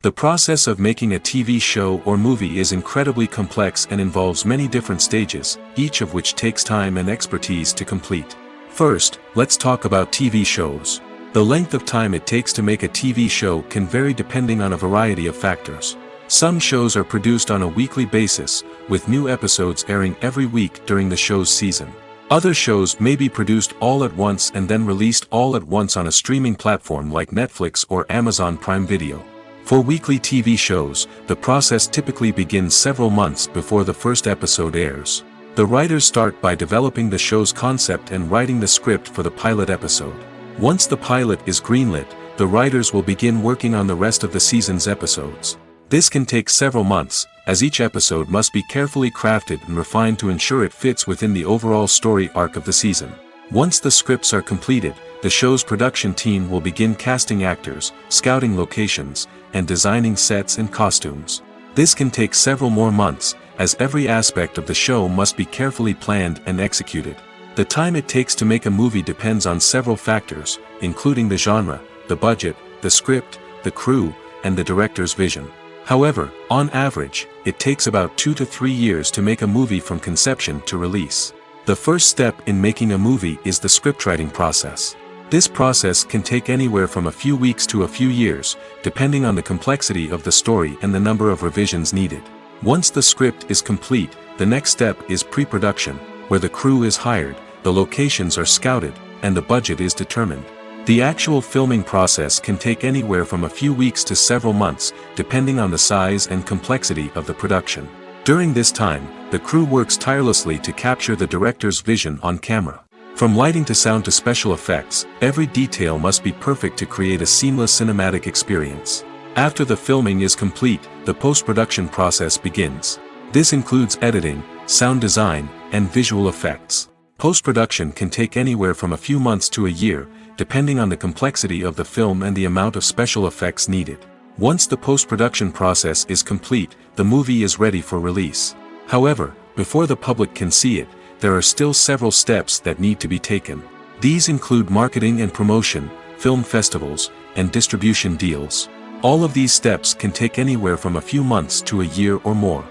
The process of making a TV show or movie is incredibly complex and involves many different stages, each of which takes time and expertise to complete. First, let's talk about TV shows. The length of time it takes to make a TV show can vary depending on a variety of factors. Some shows are produced on a weekly basis, with new episodes airing every week during the show's season. Other shows may be produced all at once and then released all at once on a streaming platform like Netflix or Amazon Prime Video. For weekly TV shows, the process typically begins several months before the first episode airs. The writers start by developing the show's concept and writing the script for the pilot episode. Once the pilot is greenlit, the writers will begin working on the rest of the season's episodes. This can take several months, as each episode must be carefully crafted and refined to ensure it fits within the overall story arc of the season. Once the scripts are completed, the show's production team will begin casting actors, scouting locations, and designing sets and costumes. This can take several more months, as every aspect of the show must be carefully planned and executed. The time it takes to make a movie depends on several factors, including the genre, the budget, the script, the crew, and the director's vision. However, on average, it takes about 2 to 3 years to make a movie from conception to release. The first step in making a movie is the scriptwriting process. This process can take anywhere from a few weeks to a few years, depending on the complexity of the story and the number of revisions needed. Once the script is complete, the next step is pre-production, where the crew is hired, the locations are scouted, and the budget is determined. The actual filming process can take anywhere from a few weeks to several months, depending on the size and complexity of the production. During this time, the crew works tirelessly to capture the director's vision on camera. From lighting to sound to special effects, every detail must be perfect to create a seamless cinematic experience. After the filming is complete, the post-production process begins. This includes editing, sound design, and visual effects. Post-production can take anywhere from a few months to a year, depending on the complexity of the film and the amount of special effects needed. Once the post-production process is complete, the movie is ready for release. However, before the public can see it, there are still several steps that need to be taken. These include marketing and promotion, film festivals, and distribution deals. All of these steps can take anywhere from a few months to a year or more.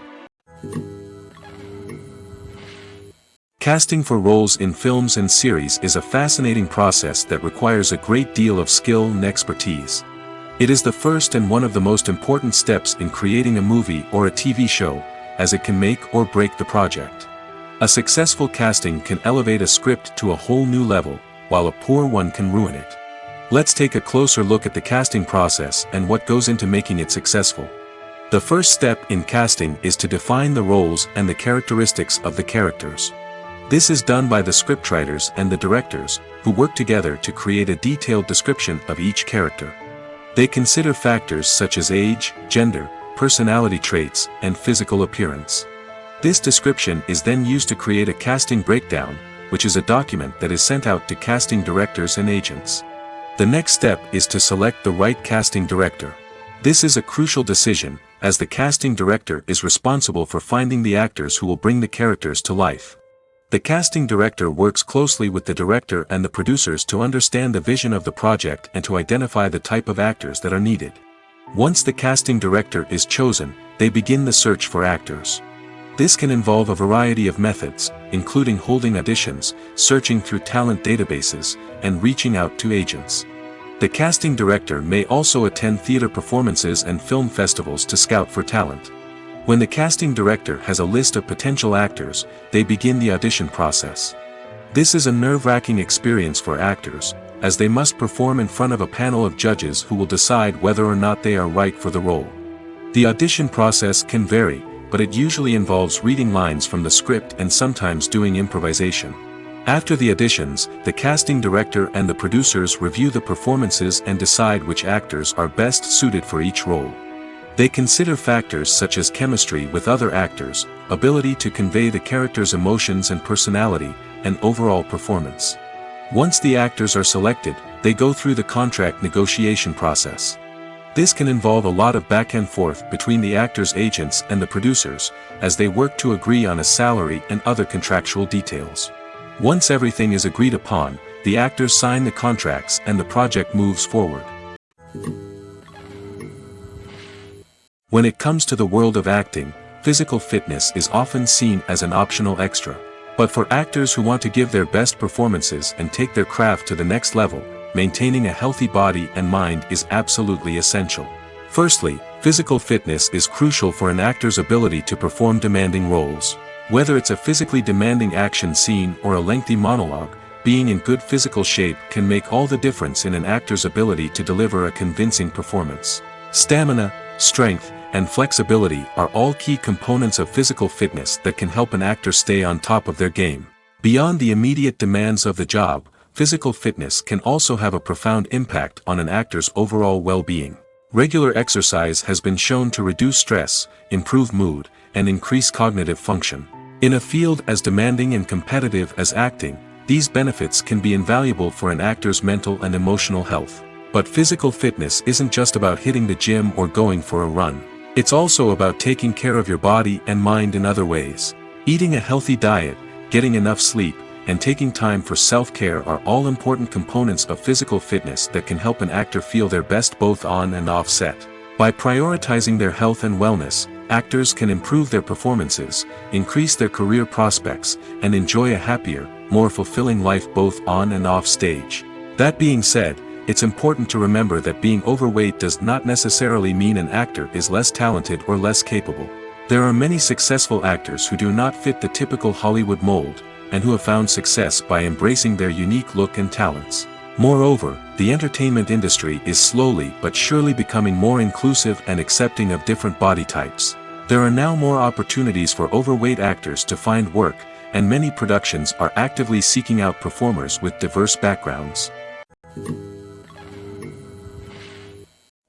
Casting for roles in films and series is a fascinating process that requires a great deal of skill and expertise. It is the first and one of the most important steps in creating a movie or a TV show, as it can make or break the project. A successful casting can elevate a script to a whole new level, while a poor one can ruin it. Let's take a closer look at the casting process and what goes into making it successful. The first step in casting is to define the roles and the characteristics of the characters. This is done by the scriptwriters and the directors, who work together to create a detailed description of each character. They consider factors such as age, gender, personality traits, and physical appearance. This description is then used to create a casting breakdown, which is a document that is sent out to casting directors and agents. The next step is to select the right casting director. This is a crucial decision, as the casting director is responsible for finding the actors who will bring the characters to life. The casting director works closely with the director and the producers to understand the vision of the project and to identify the type of actors that are needed. Once the casting director is chosen, they begin the search for actors. This can involve a variety of methods, including holding auditions, searching through talent databases, and reaching out to agents. The casting director may also attend theater performances and film festivals to scout for talent. When the casting director has a list of potential actors, they begin the audition process. This is a nerve-wracking experience for actors, as they must perform in front of a panel of judges who will decide whether or not they are right for the role. The audition process can vary, but it usually involves reading lines from the script and sometimes doing improvisation. After the auditions, the casting director and the producers review the performances and decide which actors are best suited for each role. They consider factors such as chemistry with other actors, ability to convey the character's emotions and personality, and overall performance. Once the actors are selected, they go through the contract negotiation process. This can involve a lot of back and forth between the actors' agents and the producers, as they work to agree on a salary and other contractual details. Once everything is agreed upon, the actors sign the contracts and the project moves forward. When it comes to the world of acting, physical fitness is often seen as an optional extra. But for actors who want to give their best performances and take their craft to the next level, maintaining a healthy body and mind is absolutely essential. Firstly, physical fitness is crucial for an actor's ability to perform demanding roles. Whether it's a physically demanding action scene or a lengthy monologue, being in good physical shape can make all the difference in an actor's ability to deliver a convincing performance. Stamina, strength, and flexibility are all key components of physical fitness that can help an actor stay on top of their game. Beyond the immediate demands of the job, physical fitness can also have a profound impact on an actor's overall well-being. Regular exercise has been shown to reduce stress, improve mood, and increase cognitive function. In a field as demanding and competitive as acting, these benefits can be invaluable for an actor's mental and emotional health. But physical fitness isn't just about hitting the gym or going for a run. It's also about taking care of your body and mind in other ways. Eating a healthy diet, getting enough sleep, and taking time for self-care are all important components of physical fitness that can help an actor feel their best both on and off set. By prioritizing their health and wellness, actors can improve their performances, increase their career prospects, and enjoy a happier, more fulfilling life both on and off stage. That being said, it's important to remember that being overweight does not necessarily mean an actor is less talented or less capable. There are many successful actors who do not fit the typical Hollywood mold, and who have found success by embracing their unique look and talents. Moreover, the entertainment industry is slowly but surely becoming more inclusive and accepting of different body types. There are now more opportunities for overweight actors to find work, and many productions are actively seeking out performers with diverse backgrounds.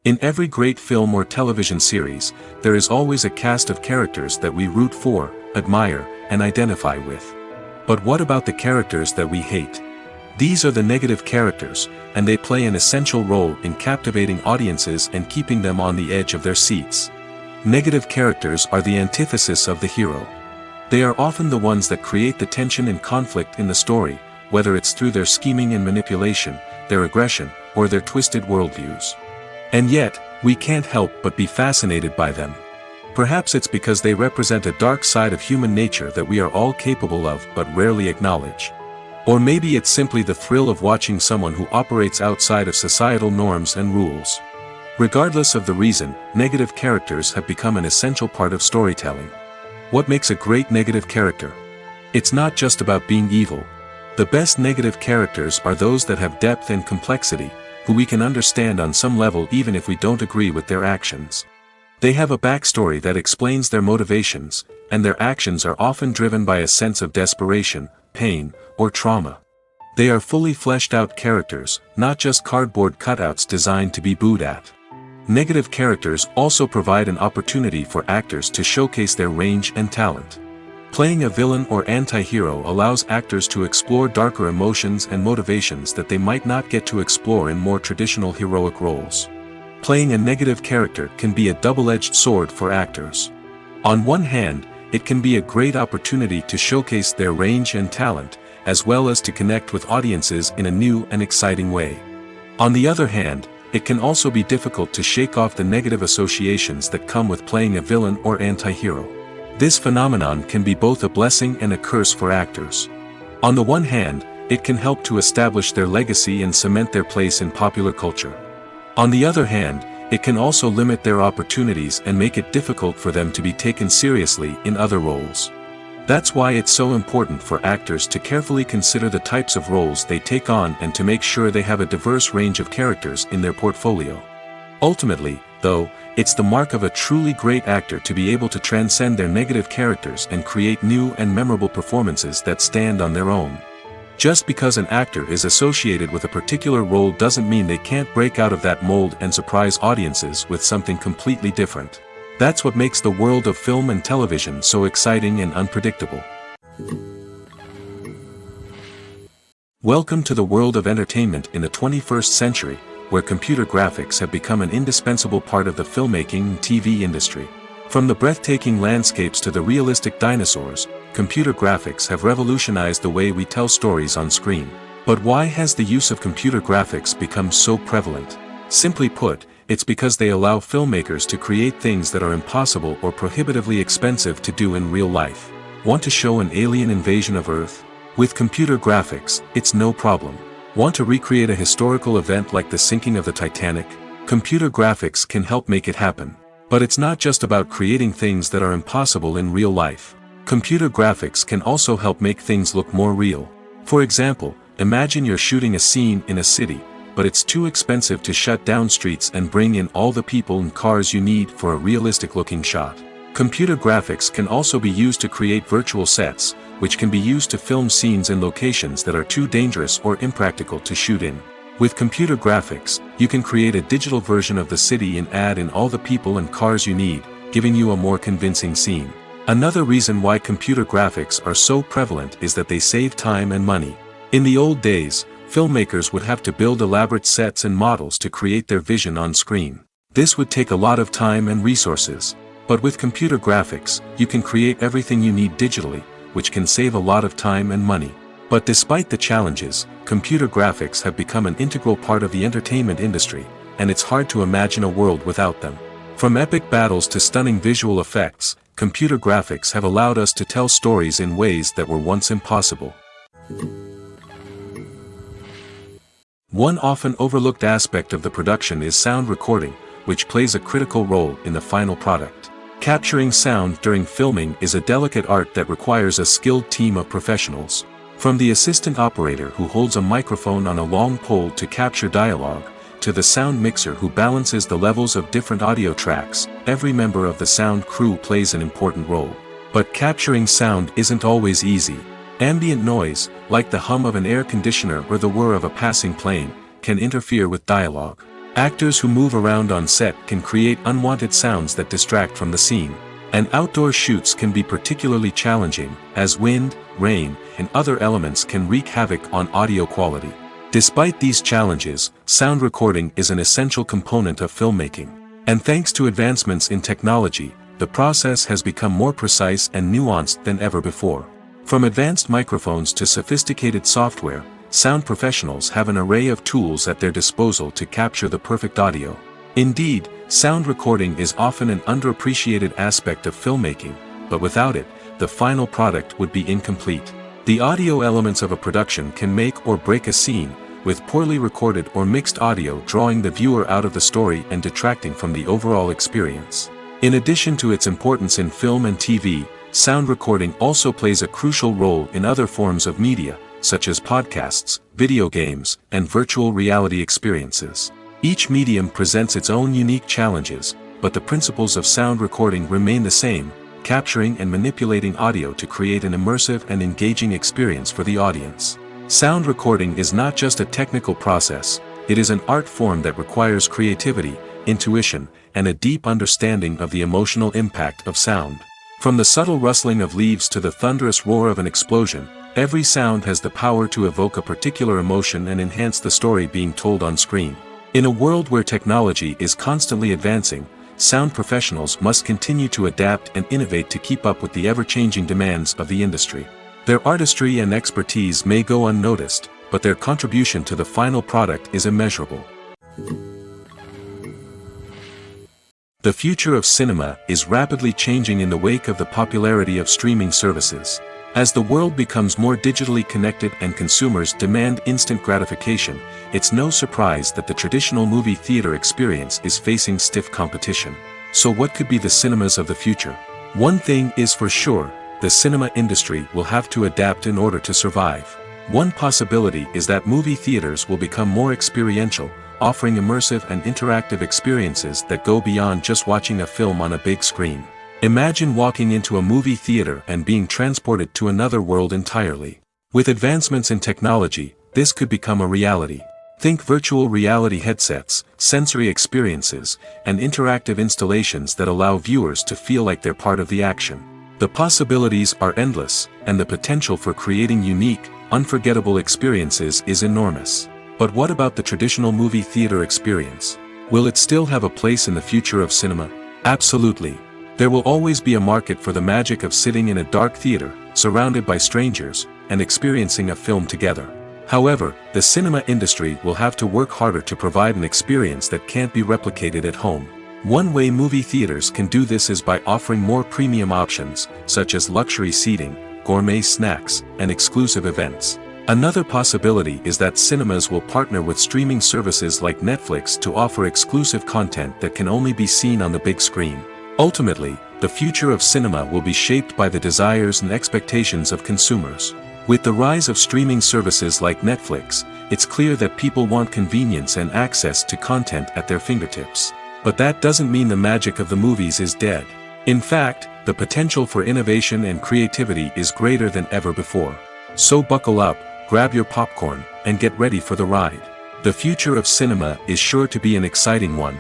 In every great film or television series, there is always a cast of characters that we root for, admire, and identify with. But what about the characters that we hate? These are the negative characters, and they play an essential role in captivating audiences and keeping them on the edge of their seats. Negative characters are the antithesis of the hero. They are often the ones that create the tension and conflict in the story, whether it's through their scheming and manipulation, their aggression, or their twisted worldviews. And yet, we can't help but be fascinated by them. Perhaps it's because they represent a dark side of human nature that we are all capable of but rarely acknowledge. Or maybe it's simply the thrill of watching someone who operates outside of societal norms and rules. Regardless of the reason, negative characters have become an essential part of storytelling. What makes a great negative character? It's not just about being evil. The best negative characters are those that have depth and complexity, who we can understand on some level even if we don't agree with their actions. They have a backstory that explains their motivations, and their actions are often driven by a sense of desperation, pain, or trauma. They are fully fleshed out characters, not just cardboard cutouts designed to be booed at. Negative characters also provide an opportunity for actors to showcase their range and talent. Playing a villain or anti-hero allows actors to explore darker emotions and motivations that they might not get to explore in more traditional heroic roles. Playing a negative character can be a double-edged sword for actors. On one hand, it can be a great opportunity to showcase their range and talent, as well as to connect with audiences in a new and exciting way. On the other hand, it can also be difficult to shake off the negative associations that come with playing a villain or anti-hero. This phenomenon can be both a blessing and a curse for actors. On the one hand, it can help to establish their legacy and cement their place in popular culture. On the other hand, it can also limit their opportunities and make it difficult for them to be taken seriously in other roles. That's why it's so important for actors to carefully consider the types of roles they take on and to make sure they have a diverse range of characters in their portfolio. Ultimately, though, it's the mark of a truly great actor to be able to transcend their negative characters and create new and memorable performances that stand on their own. Just because an actor is associated with a particular role doesn't mean they can't break out of that mold and surprise audiences with something completely different. That's what makes the world of film and television so exciting and unpredictable. Welcome to the world of entertainment in the 21st century, where computer graphics have become an indispensable part of the filmmaking and TV industry. From the breathtaking landscapes to the realistic dinosaurs, computer graphics have revolutionized the way we tell stories on screen. But why has the use of computer graphics become so prevalent? Simply put, it's because they allow filmmakers to create things that are impossible or prohibitively expensive to do in real life. Want to show an alien invasion of Earth? With computer graphics, it's no problem. Want to recreate a historical event like the sinking of the Titanic? Computer graphics can help make it happen. But it's not just about creating things that are impossible in real life. Computer graphics can also help make things look more real. For example, imagine you're shooting a scene in a city, but it's too expensive to shut down streets and bring in all the people and cars you need for a realistic-looking shot. Computer graphics can also be used to create virtual sets, which can be used to film scenes in locations that are too dangerous or impractical to shoot in. With computer graphics, you can create a digital version of the city and add in all the people and cars you need, giving you a more convincing scene. Another reason why computer graphics are so prevalent is that they save time and money. In the old days, filmmakers would have to build elaborate sets and models to create their vision on screen. This would take a lot of time and resources. But with computer graphics, you can create everything you need digitally, which can save a lot of time and money. But despite the challenges, computer graphics have become an integral part of the entertainment industry, and it's hard to imagine a world without them. From epic battles to stunning visual effects, computer graphics have allowed us to tell stories in ways that were once impossible. One often overlooked aspect of the production is sound recording, which plays a critical role in the final product. Capturing sound during filming is a delicate art that requires a skilled team of professionals. From the assistant operator who holds a microphone on a long pole to capture dialogue, to the sound mixer who balances the levels of different audio tracks, every member of the sound crew plays an important role. But capturing sound isn't always easy. Ambient noise, like the hum of an air conditioner or the whir of a passing plane, can interfere with dialogue. Actors who move around on set can create unwanted sounds that distract from the scene. And outdoor shoots can be particularly challenging, as wind, rain, and other elements can wreak havoc on audio quality. Despite these challenges, sound recording is an essential component of filmmaking. And thanks to advancements in technology, the process has become more precise and nuanced than ever before. From advanced microphones to sophisticated software, sound professionals have an array of tools at their disposal to capture the perfect audio. Indeed, sound recording is often an underappreciated aspect of filmmaking, but without it, the final product would be incomplete. The audio elements of a production can make or break a scene, with poorly recorded or mixed audio drawing the viewer out of the story and detracting from the overall experience. In addition to its importance in film and TV, sound recording also plays a crucial role in other forms of media, such as podcasts, video games, and virtual reality experiences. Each medium presents its own unique challenges, but the principles of sound recording remain the same, capturing and manipulating audio to create an immersive and engaging experience for the audience. Sound recording is not just a technical process, it is an art form that requires creativity, intuition, and a deep understanding of the emotional impact of sound. From the subtle rustling of leaves to the thunderous roar of an explosion, every sound has the power to evoke a particular emotion and enhance the story being told on screen. In a world where technology is constantly advancing, sound professionals must continue to adapt and innovate to keep up with the ever-changing demands of the industry. Their artistry and expertise may go unnoticed, but their contribution to the final product is immeasurable. The future of cinema is rapidly changing in the wake of the popularity of streaming services. As the world becomes more digitally connected and consumers demand instant gratification, it's no surprise that the traditional movie theater experience is facing stiff competition. So what could be the cinemas of the future? One thing is for sure, the cinema industry will have to adapt in order to survive. One possibility is that movie theaters will become more experiential, offering immersive and interactive experiences that go beyond just watching a film on a big screen. Imagine walking into a movie theater and being transported to another world entirely. With advancements in technology, this could become a reality. Think virtual reality headsets, sensory experiences, and interactive installations that allow viewers to feel like they're part of the action. The possibilities are endless, and the potential for creating unique, unforgettable experiences is enormous. But what about the traditional movie theater experience? Will it still have a place in the future of cinema? Absolutely. There will always be a market for the magic of sitting in a dark theater, surrounded by strangers, and experiencing a film together. However, the cinema industry will have to work harder to provide an experience that can't be replicated at home. One way movie theaters can do this is by offering more premium options, such as luxury seating, gourmet snacks, and exclusive events. Another possibility is that cinemas will partner with streaming services like Netflix to offer exclusive content that can only be seen on the big screen. Ultimately, the future of cinema will be shaped by the desires and expectations of consumers. With the rise of streaming services like Netflix, it's clear that people want convenience and access to content at their fingertips. But that doesn't mean the magic of the movies is dead. In fact, the potential for innovation and creativity is greater than ever before. So buckle up, grab your popcorn, and get ready for the ride. The future of cinema is sure to be an exciting one.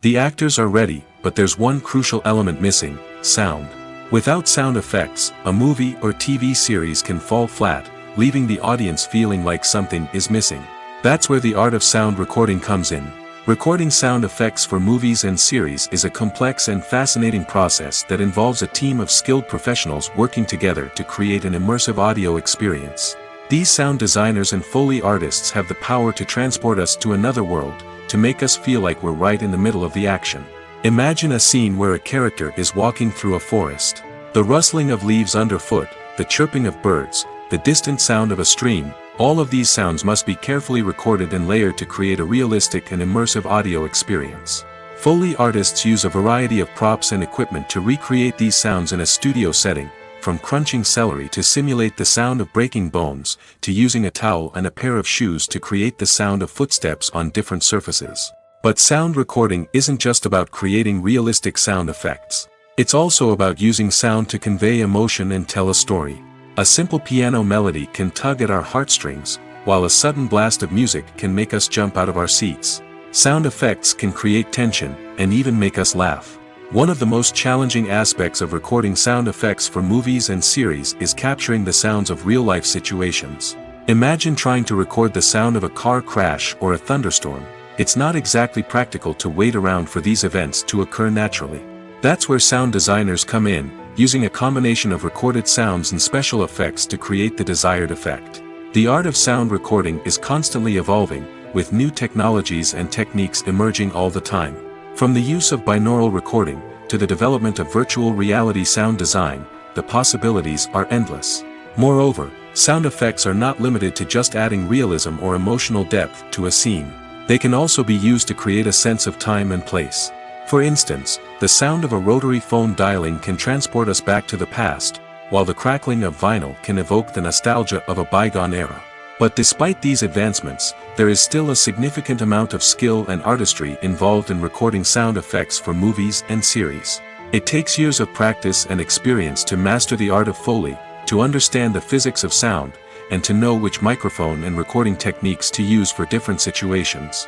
The actors are ready, but there's one crucial element missing: sound. Without sound effects, a movie or TV series can fall flat, leaving the audience feeling like something is missing. That's where the art of sound recording comes in. Recording sound effects for movies and series is a complex and fascinating process that involves a team of skilled professionals working together to create an immersive audio experience. These sound designers and Foley artists have the power to transport us to another world, to make us feel like we're right in the middle of the action. Imagine a scene where a character is walking through a forest. The rustling of leaves underfoot, the chirping of birds, the distant sound of a stream, all of these sounds must be carefully recorded and layered to create a realistic and immersive audio experience. Foley artists use a variety of props and equipment to recreate these sounds in a studio setting, from crunching celery to simulate the sound of breaking bones, to using a towel and a pair of shoes to create the sound of footsteps on different surfaces. But sound recording isn't just about creating realistic sound effects. It's also about using sound to convey emotion and tell a story. A simple piano melody can tug at our heartstrings, while a sudden blast of music can make us jump out of our seats. Sound effects can create tension, and even make us laugh. One of the most challenging aspects of recording sound effects for movies and series is capturing the sounds of real-life situations. Imagine trying to record the sound of a car crash or a thunderstorm. It's not exactly practical to wait around for these events to occur naturally. That's where sound designers come in, using a combination of recorded sounds and special effects to create the desired effect. The art of sound recording is constantly evolving, with new technologies and techniques emerging all the time. From the use of binaural recording, to the development of virtual reality sound design, the possibilities are endless. Moreover, sound effects are not limited to just adding realism or emotional depth to a scene. They can also be used to create a sense of time and place. For instance, the sound of a rotary phone dialing can transport us back to the past, while the crackling of vinyl can evoke the nostalgia of a bygone era. But despite these advancements, there is still a significant amount of skill and artistry involved in recording sound effects for movies and series. It takes years of practice and experience to master the art of Foley, to understand the physics of sound, and to know which microphone and recording techniques to use for different situations.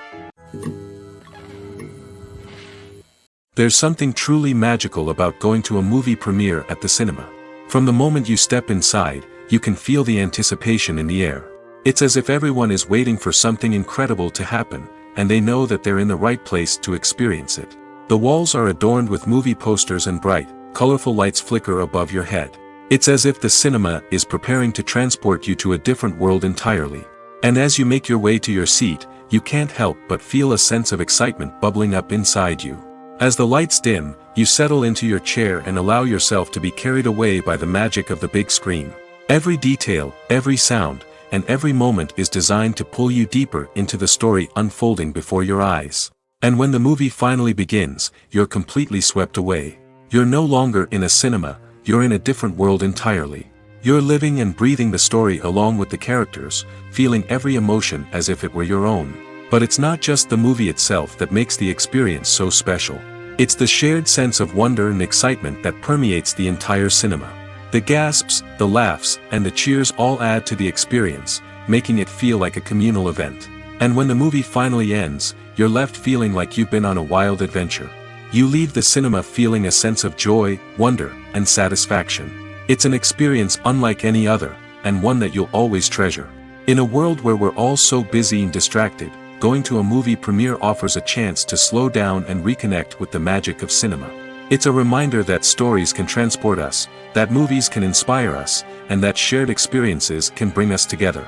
There's something truly magical about going to a movie premiere at the cinema. From the moment you step inside, you can feel the anticipation in the air. It's as if everyone is waiting for something incredible to happen, and they know that they're in the right place to experience it. The walls are adorned with movie posters and bright, colorful lights flicker above your head. It's as if the cinema is preparing to transport you to a different world entirely. And as you make your way to your seat, you can't help but feel a sense of excitement bubbling up inside you. As the lights dim, you settle into your chair and allow yourself to be carried away by the magic of the big screen. Every detail, every sound, and every moment is designed to pull you deeper into the story unfolding before your eyes. And when the movie finally begins, you're completely swept away. You're no longer in a cinema, you're in a different world entirely. You're living and breathing the story along with the characters, feeling every emotion as if it were your own. But it's not just the movie itself that makes the experience so special. It's the shared sense of wonder and excitement that permeates the entire cinema. The gasps, the laughs, and the cheers all add to the experience, making it feel like a communal event. And when the movie finally ends, you're left feeling like you've been on a wild adventure. You leave the cinema feeling a sense of joy, wonder, and satisfaction. It's an experience unlike any other, and one that you'll always treasure. In a world where we're all so busy and distracted, going to a movie premiere offers a chance to slow down and reconnect with the magic of cinema. It's a reminder that stories can transport us, that movies can inspire us, and that shared experiences can bring us together.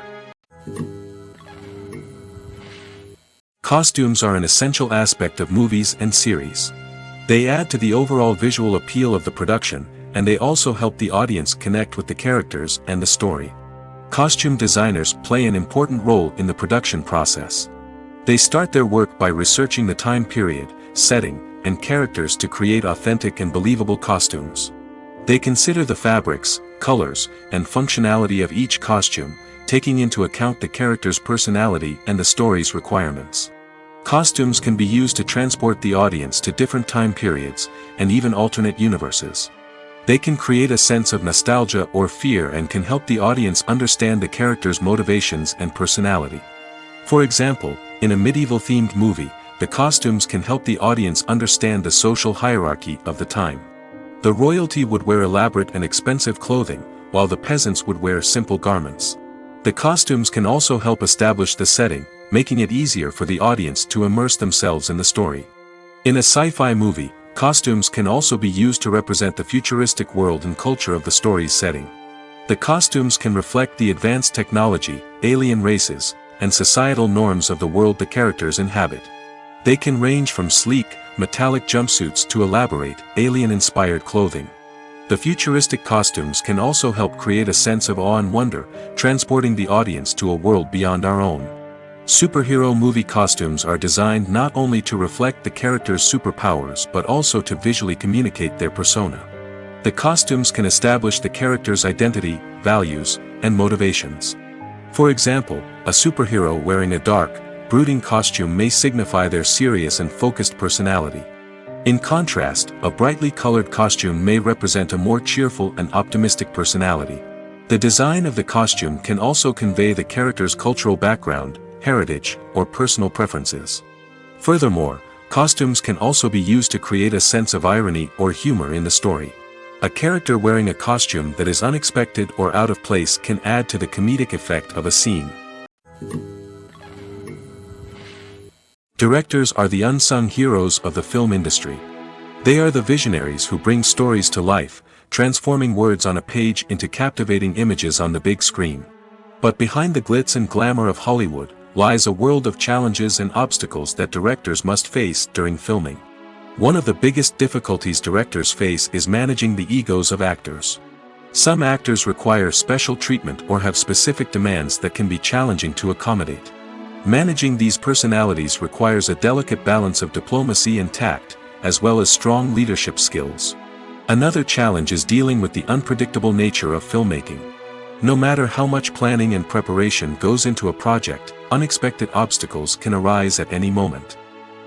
Costumes are an essential aspect of movies and series. They add to the overall visual appeal of the production, and they also help the audience connect with the characters and the story. Costume designers play an important role in the production process. They start their work by researching the time period, setting, and characters to create authentic and believable costumes. They consider the fabrics, colors, and functionality of each costume, taking into account the character's personality and the story's requirements. Costumes can be used to transport the audience to different time periods, and even alternate universes. They can create a sense of nostalgia or fear and can help the audience understand the character's motivations and personality. For example, in a medieval-themed movie, the costumes can help the audience understand the social hierarchy of the time. The royalty would wear elaborate and expensive clothing, while the peasants would wear simple garments. The costumes can also help establish the setting, making it easier for the audience to immerse themselves in the story. In a sci-fi movie, costumes can also be used to represent the futuristic world and culture of the story's setting. The costumes can reflect the advanced technology, alien races, and societal norms of the world the characters inhabit. They can range from sleek, metallic jumpsuits to elaborate, alien-inspired clothing. The futuristic costumes can also help create a sense of awe and wonder, transporting the audience to a world beyond our own. Superhero movie costumes are designed not only to reflect the character's superpowers but also to visually communicate their persona. The costumes can establish the character's identity, values, and motivations. For example, a superhero wearing a dark, brooding costume may signify their serious and focused personality. In contrast, a brightly colored costume may represent a more cheerful and optimistic personality. The design of the costume can also convey the character's cultural background, heritage, or personal preferences. Furthermore, costumes can also be used to create a sense of irony or humor in the story. A character wearing a costume that is unexpected or out of place can add to the comedic effect of a scene. Directors are the unsung heroes of the film industry. They are the visionaries who bring stories to life, transforming words on a page into captivating images on the big screen. But behind the glitz and glamour of Hollywood lies a world of challenges and obstacles that directors must face during filming. One of the biggest difficulties directors face is managing the egos of actors. Some actors require special treatment or have specific demands that can be challenging to accommodate. Managing these personalities requires a delicate balance of diplomacy and tact, as well as strong leadership skills. Another challenge is dealing with the unpredictable nature of filmmaking. No matter how much planning and preparation goes into a project, unexpected obstacles can arise at any moment.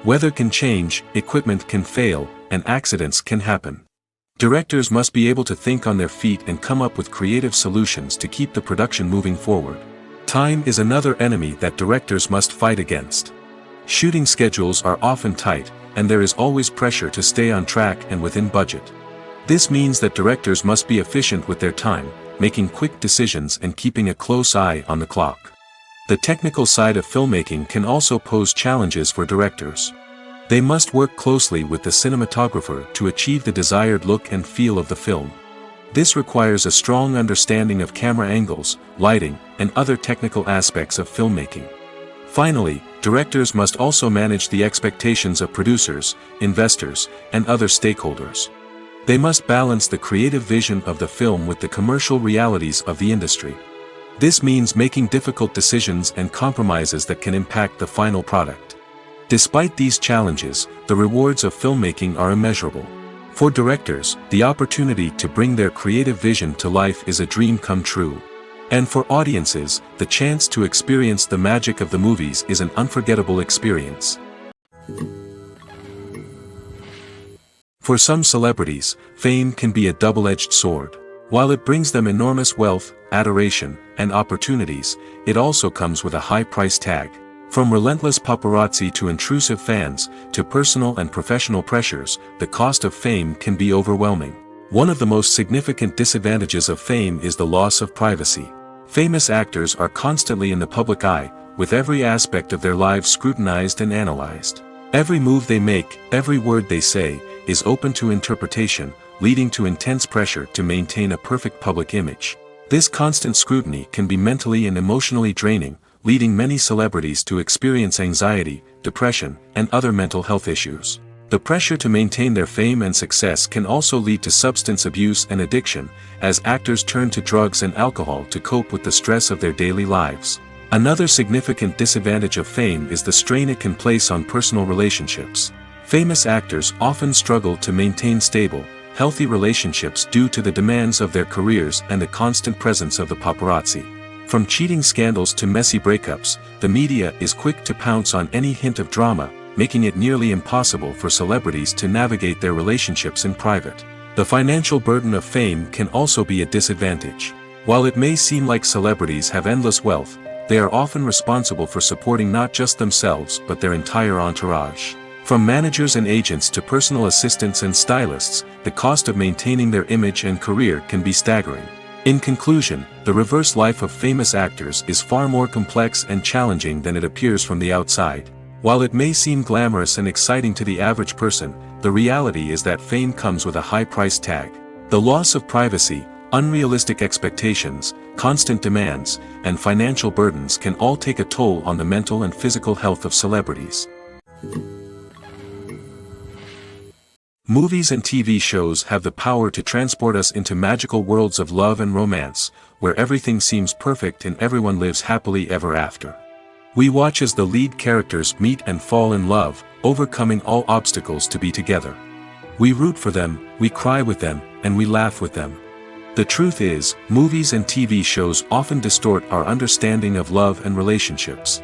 Weather can change, equipment can fail, and accidents can happen. Directors must be able to think on their feet and come up with creative solutions to keep the production moving forward. Time is another enemy that directors must fight against. Shooting schedules are often tight, and there is always pressure to stay on track and within budget. This means that directors must be efficient with their time, making quick decisions and keeping a close eye on the clock. The technical side of filmmaking can also pose challenges for directors. They must work closely with the cinematographer to achieve the desired look and feel of the film. This requires a strong understanding of camera angles, lighting, and other technical aspects of filmmaking. Finally, directors must also manage the expectations of producers, investors, and other stakeholders. They must balance the creative vision of the film with the commercial realities of the industry. This means making difficult decisions and compromises that can impact the final product. Despite these challenges, the rewards of filmmaking are immeasurable. For directors, the opportunity to bring their creative vision to life is a dream come true. And for audiences, the chance to experience the magic of the movies is an unforgettable experience. For some celebrities, fame can be a double-edged sword. While it brings them enormous wealth, adoration, and opportunities, it also comes with a high price tag. From relentless paparazzi to intrusive fans, to personal and professional pressures, the cost of fame can be overwhelming. One of the most significant disadvantages of fame is the loss of privacy. Famous actors are constantly in the public eye, with every aspect of their lives scrutinized and analyzed. Every move they make, every word they say, is open to interpretation, leading to intense pressure to maintain a perfect public image. This constant scrutiny can be mentally and emotionally draining, leading many celebrities to experience anxiety, depression, and other mental health issues. The pressure to maintain their fame and success can also lead to substance abuse and addiction, as actors turn to drugs and alcohol to cope with the stress of their daily lives. Another significant disadvantage of fame is the strain it can place on personal relationships. Famous actors often struggle to maintain stable, healthy relationships due to the demands of their careers and the constant presence of the paparazzi. From cheating scandals to messy breakups, the media is quick to pounce on any hint of drama, making it nearly impossible for celebrities to navigate their relationships in private. The financial burden of fame can also be a disadvantage. While it may seem like celebrities have endless wealth, they are often responsible for supporting not just themselves but their entire entourage. From managers and agents to personal assistants and stylists, the cost of maintaining their image and career can be staggering. In conclusion, the reverse life of famous actors is far more complex and challenging than it appears from the outside. While it may seem glamorous and exciting to the average person, the reality is that fame comes with a high price tag. The loss of privacy, unrealistic expectations, constant demands, and financial burdens can all take a toll on the mental and physical health of celebrities. Movies and TV shows have the power to transport us into magical worlds of love and romance, where everything seems perfect and everyone lives happily ever after. We watch as the lead characters meet and fall in love, overcoming all obstacles to be together. We root for them, we cry with them, and we laugh with them. The truth is, movies and TV shows often distort our understanding of love and relationships.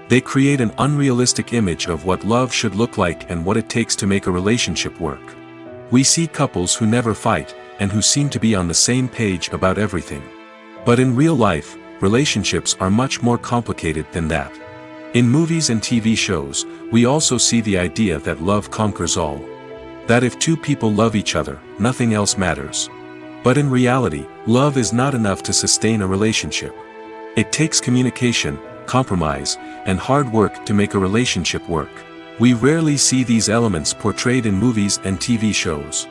They create an unrealistic image of what love should look like and what it takes to make a relationship work. We see couples who never fight, and who seem to be on the same page about everything. But in real life, relationships are much more complicated than that. In movies and TV shows, we also see the idea that love conquers all. That if two people love each other, nothing else matters. But in reality, love is not enough to sustain a relationship. It takes communication, compromise, and hard work to make a relationship work. We rarely see these elements portrayed in movies and TV shows.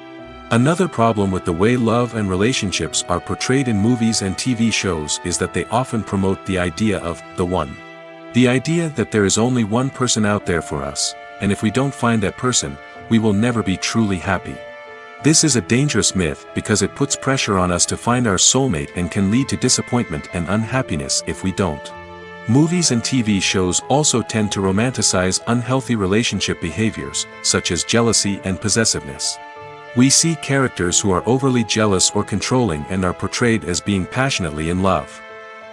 Another problem with the way love and relationships are portrayed in movies and TV shows is that they often promote the idea of the one. The idea that there is only one person out there for us, and if we don't find that person, we will never be truly happy. This is a dangerous myth because it puts pressure on us to find our soulmate and can lead to disappointment and unhappiness if we don't. Movies and TV shows also tend to romanticize unhealthy relationship behaviors, such as jealousy and possessiveness. We see characters who are overly jealous or controlling and are portrayed as being passionately in love.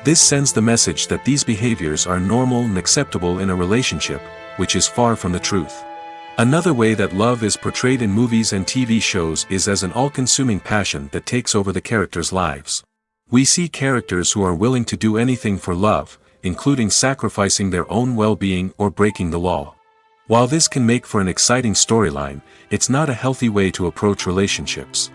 This sends the message that these behaviors are normal and acceptable in a relationship, which is far from the truth. Another way that love is portrayed in movies and TV shows is as an all-consuming passion that takes over the characters' lives. We see characters who are willing to do anything for love, including sacrificing their own well-being or breaking the law. While this can make for an exciting storyline, it's not a healthy way to approach relationships.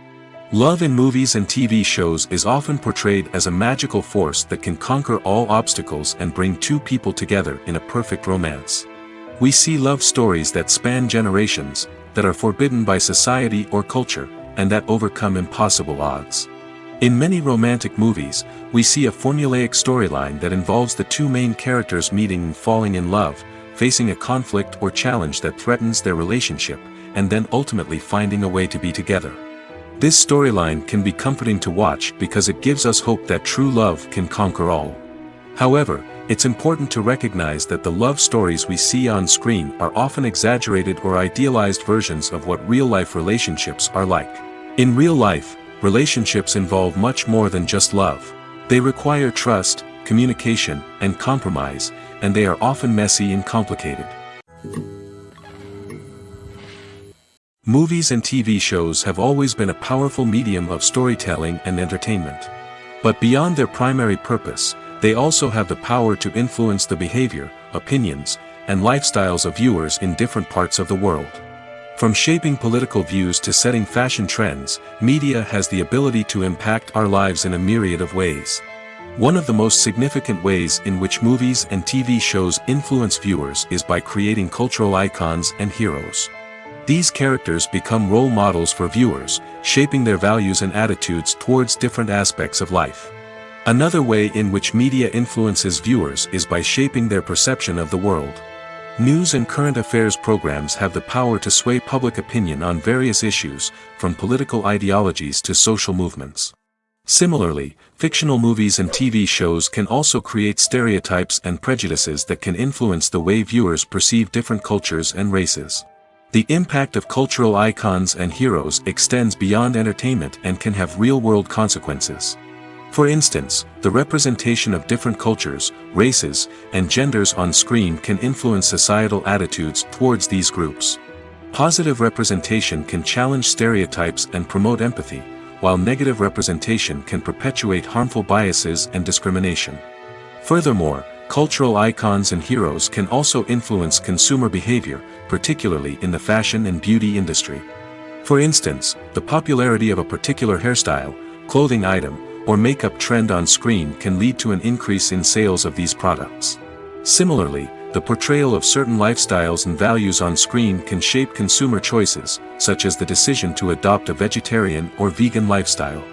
Love in movies and TV shows is often portrayed as a magical force that can conquer all obstacles and bring two people together in a perfect romance. We see love stories that span generations, that are forbidden by society or culture, and that overcome impossible odds. In many romantic movies, we see a formulaic storyline that involves the two main characters meeting and falling in love, facing a conflict or challenge that threatens their relationship, and then ultimately finding a way to be together. This storyline can be comforting to watch because it gives us hope that true love can conquer all. However, it's important to recognize that the love stories we see on screen are often exaggerated or idealized versions of what real-life relationships are like. In real life, relationships involve much more than just love. They require trust, communication, and compromise, and they are often messy and complicated. Movies and TV shows have always been a powerful medium of storytelling and entertainment. But beyond their primary purpose, they also have the power to influence the behavior, opinions, and lifestyles of viewers in different parts of the world. From shaping political views to setting fashion trends, media has the ability to impact our lives in a myriad of ways. One of the most significant ways in which movies and TV shows influence viewers is by creating cultural icons and heroes. These characters become role models for viewers, shaping their values and attitudes towards different aspects of life. Another way in which media influences viewers is by shaping their perception of the world. News and current affairs programs have the power to sway public opinion on various issues, from political ideologies to social movements. Similarly, fictional movies and TV shows can also create stereotypes and prejudices that can influence the way viewers perceive different cultures and races. The impact of cultural icons and heroes extends beyond entertainment and can have real-world consequences. For instance, the representation of different cultures, races, and genders on screen can influence societal attitudes towards these groups. Positive representation can challenge stereotypes and promote empathy, while negative representation can perpetuate harmful biases and discrimination. Furthermore, cultural icons and heroes can also influence consumer behavior, particularly in the fashion and beauty industry. For instance, the popularity of a particular hairstyle, clothing item, or makeup trend on screen can lead to an increase in sales of these products. Similarly, the portrayal of certain lifestyles and values on screen can shape consumer choices, such as the decision to adopt a vegetarian or vegan lifestyle.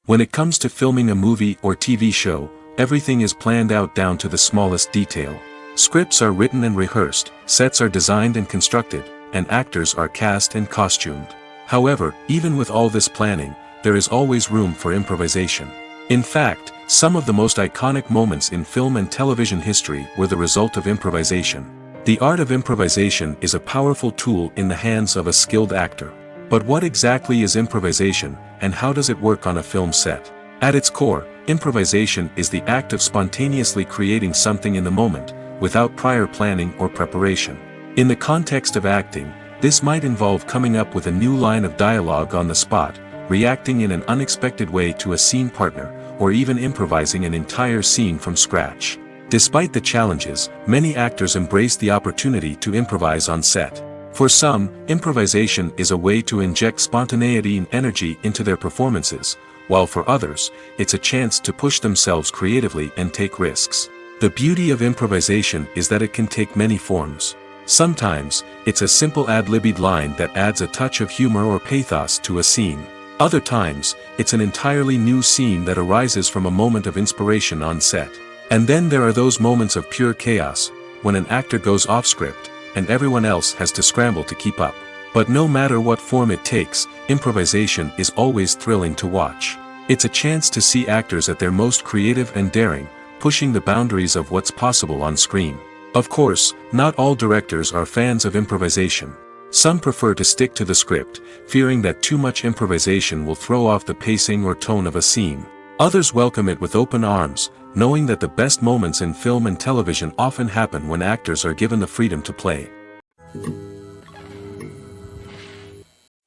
When it comes to filming a movie or TV show, everything is planned out down to the smallest detail. Scripts are written and rehearsed, sets are designed and constructed, and actors are cast and costumed. However, even with all this planning, there is always room for improvisation. In fact, some of the most iconic moments in film and television history were the result of improvisation. The art of improvisation is a powerful tool in the hands of a skilled actor. But what exactly is improvisation, and how does it work on a film set? At its core, improvisation is the act of spontaneously creating something in the moment, without prior planning or preparation. In the context of acting, this might involve coming up with a new line of dialogue on the spot, reacting in an unexpected way to a scene partner, or even improvising an entire scene from scratch. Despite the challenges, many actors embrace the opportunity to improvise on set. For some, improvisation is a way to inject spontaneity and energy into their performances, while for others, it's a chance to push themselves creatively and take risks. The beauty of improvisation is that it can take many forms. Sometimes, it's a simple ad-libbed line that adds a touch of humor or pathos to a scene. Other times, it's an entirely new scene that arises from a moment of inspiration on set. And then there are those moments of pure chaos, when an actor goes off script, and everyone else has to scramble to keep up. But no matter what form it takes, improvisation is always thrilling to watch. It's a chance to see actors at their most creative and daring, pushing the boundaries of what's possible on screen. Of course, not all directors are fans of improvisation. Some prefer to stick to the script, fearing that too much improvisation will throw off the pacing or tone of a scene. Others welcome it with open arms, knowing that the best moments in film and television often happen when actors are given the freedom to play.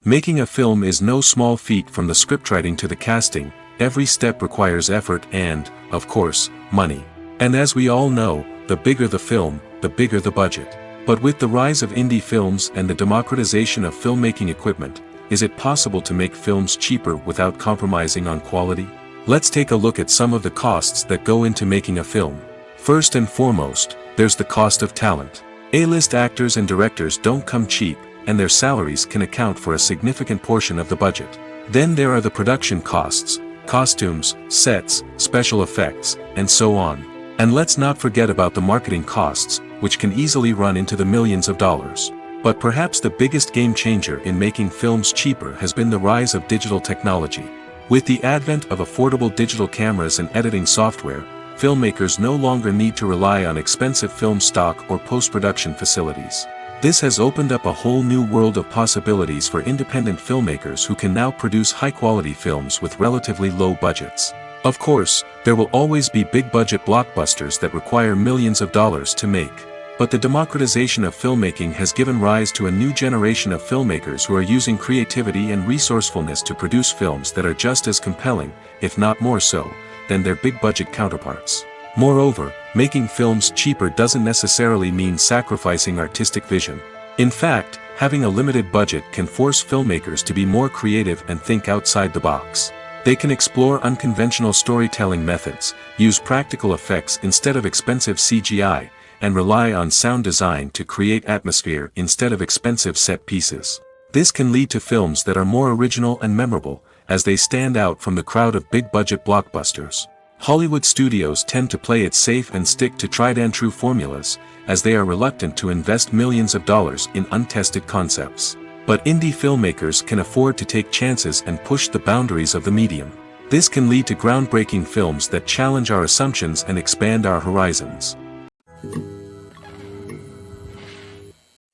Making a film is no small feat. From the scriptwriting to the casting, every step requires effort and, of course, money. And as we all know, the bigger the film, the bigger the budget. But with the rise of indie films and the democratization of filmmaking equipment, is it possible to make films cheaper without compromising on quality? Let's take a look at some of the costs that go into making a film. First and foremost, there's the cost of talent. A-list actors and directors don't come cheap, and their salaries can account for a significant portion of the budget. Then there are the production costs, costumes, sets, special effects, and so on. And let's not forget about the marketing costs, which can easily run into the millions of dollars. But perhaps the biggest game changer in making films cheaper has been the rise of digital technology. With the advent of affordable digital cameras and editing software, filmmakers no longer need to rely on expensive film stock or post-production facilities. This has opened up a whole new world of possibilities for independent filmmakers who can now produce high-quality films with relatively low budgets. Of course, there will always be big-budget blockbusters that require millions of dollars to make. But the democratization of filmmaking has given rise to a new generation of filmmakers who are using creativity and resourcefulness to produce films that are just as compelling, if not more so, than their big-budget counterparts. Moreover, making films cheaper doesn't necessarily mean sacrificing artistic vision. In fact, having a limited budget can force filmmakers to be more creative and think outside the box. They can explore unconventional storytelling methods, use practical effects instead of expensive CGI, and rely on sound design to create atmosphere instead of expensive set pieces. This can lead to films that are more original and memorable, as they stand out from the crowd of big-budget blockbusters. Hollywood studios tend to play it safe and stick to tried-and-true formulas, as they are reluctant to invest millions of dollars in untested concepts. But indie filmmakers can afford to take chances and push the boundaries of the medium. This can lead to groundbreaking films that challenge our assumptions and expand our horizons.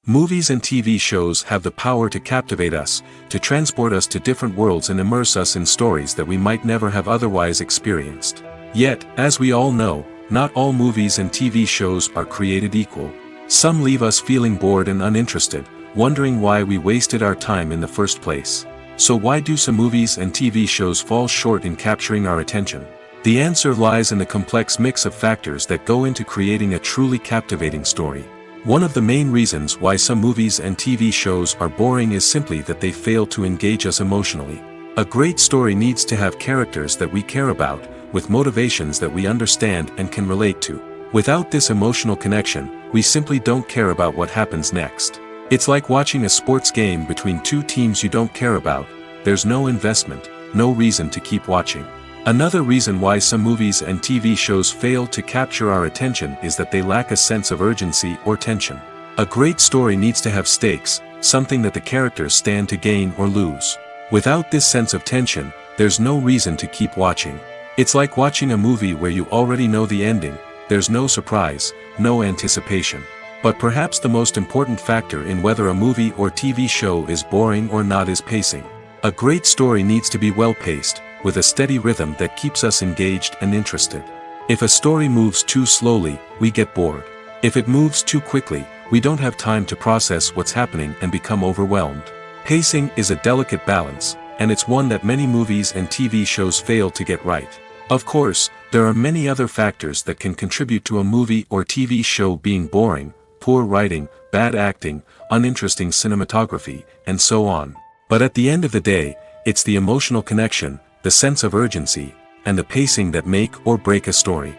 Movies and TV shows have the power to captivate us, to transport us to different worlds and immerse us in stories that we might never have otherwise experienced. Yet, as we all know, not all movies and TV shows are created equal. Some leave us feeling bored and uninterested, wondering why we wasted our time in the first place. So why do some movies and TV shows fall short in capturing our attention? The answer lies in the complex mix of factors that go into creating a truly captivating story. One of the main reasons why some movies and TV shows are boring is simply that they fail to engage us emotionally. A great story needs to have characters that we care about, with motivations that we understand and can relate to. Without this emotional connection, we simply don't care about what happens next. It's like watching a sports game between two teams you don't care about. There's no investment, no reason to keep watching. Another reason why some movies and TV shows fail to capture our attention is that they lack a sense of urgency or tension. A great story needs to have stakes, something that the characters stand to gain or lose. Without this sense of tension, there's no reason to keep watching. It's like watching a movie where you already know the ending. There's no surprise, no anticipation. But perhaps the most important factor in whether a movie or TV show is boring or not is pacing. A great story needs to be well-paced, with a steady rhythm that keeps us engaged and interested. If a story moves too slowly, we get bored. If it moves too quickly, we don't have time to process what's happening and become overwhelmed. Pacing is a delicate balance, and it's one that many movies and TV shows fail to get right. Of course, there are many other factors that can contribute to a movie or TV show being boring: poor writing, bad acting, uninteresting cinematography, and so on. But at the end of the day, it's the emotional connection, the sense of urgency, and the pacing that make or break a story.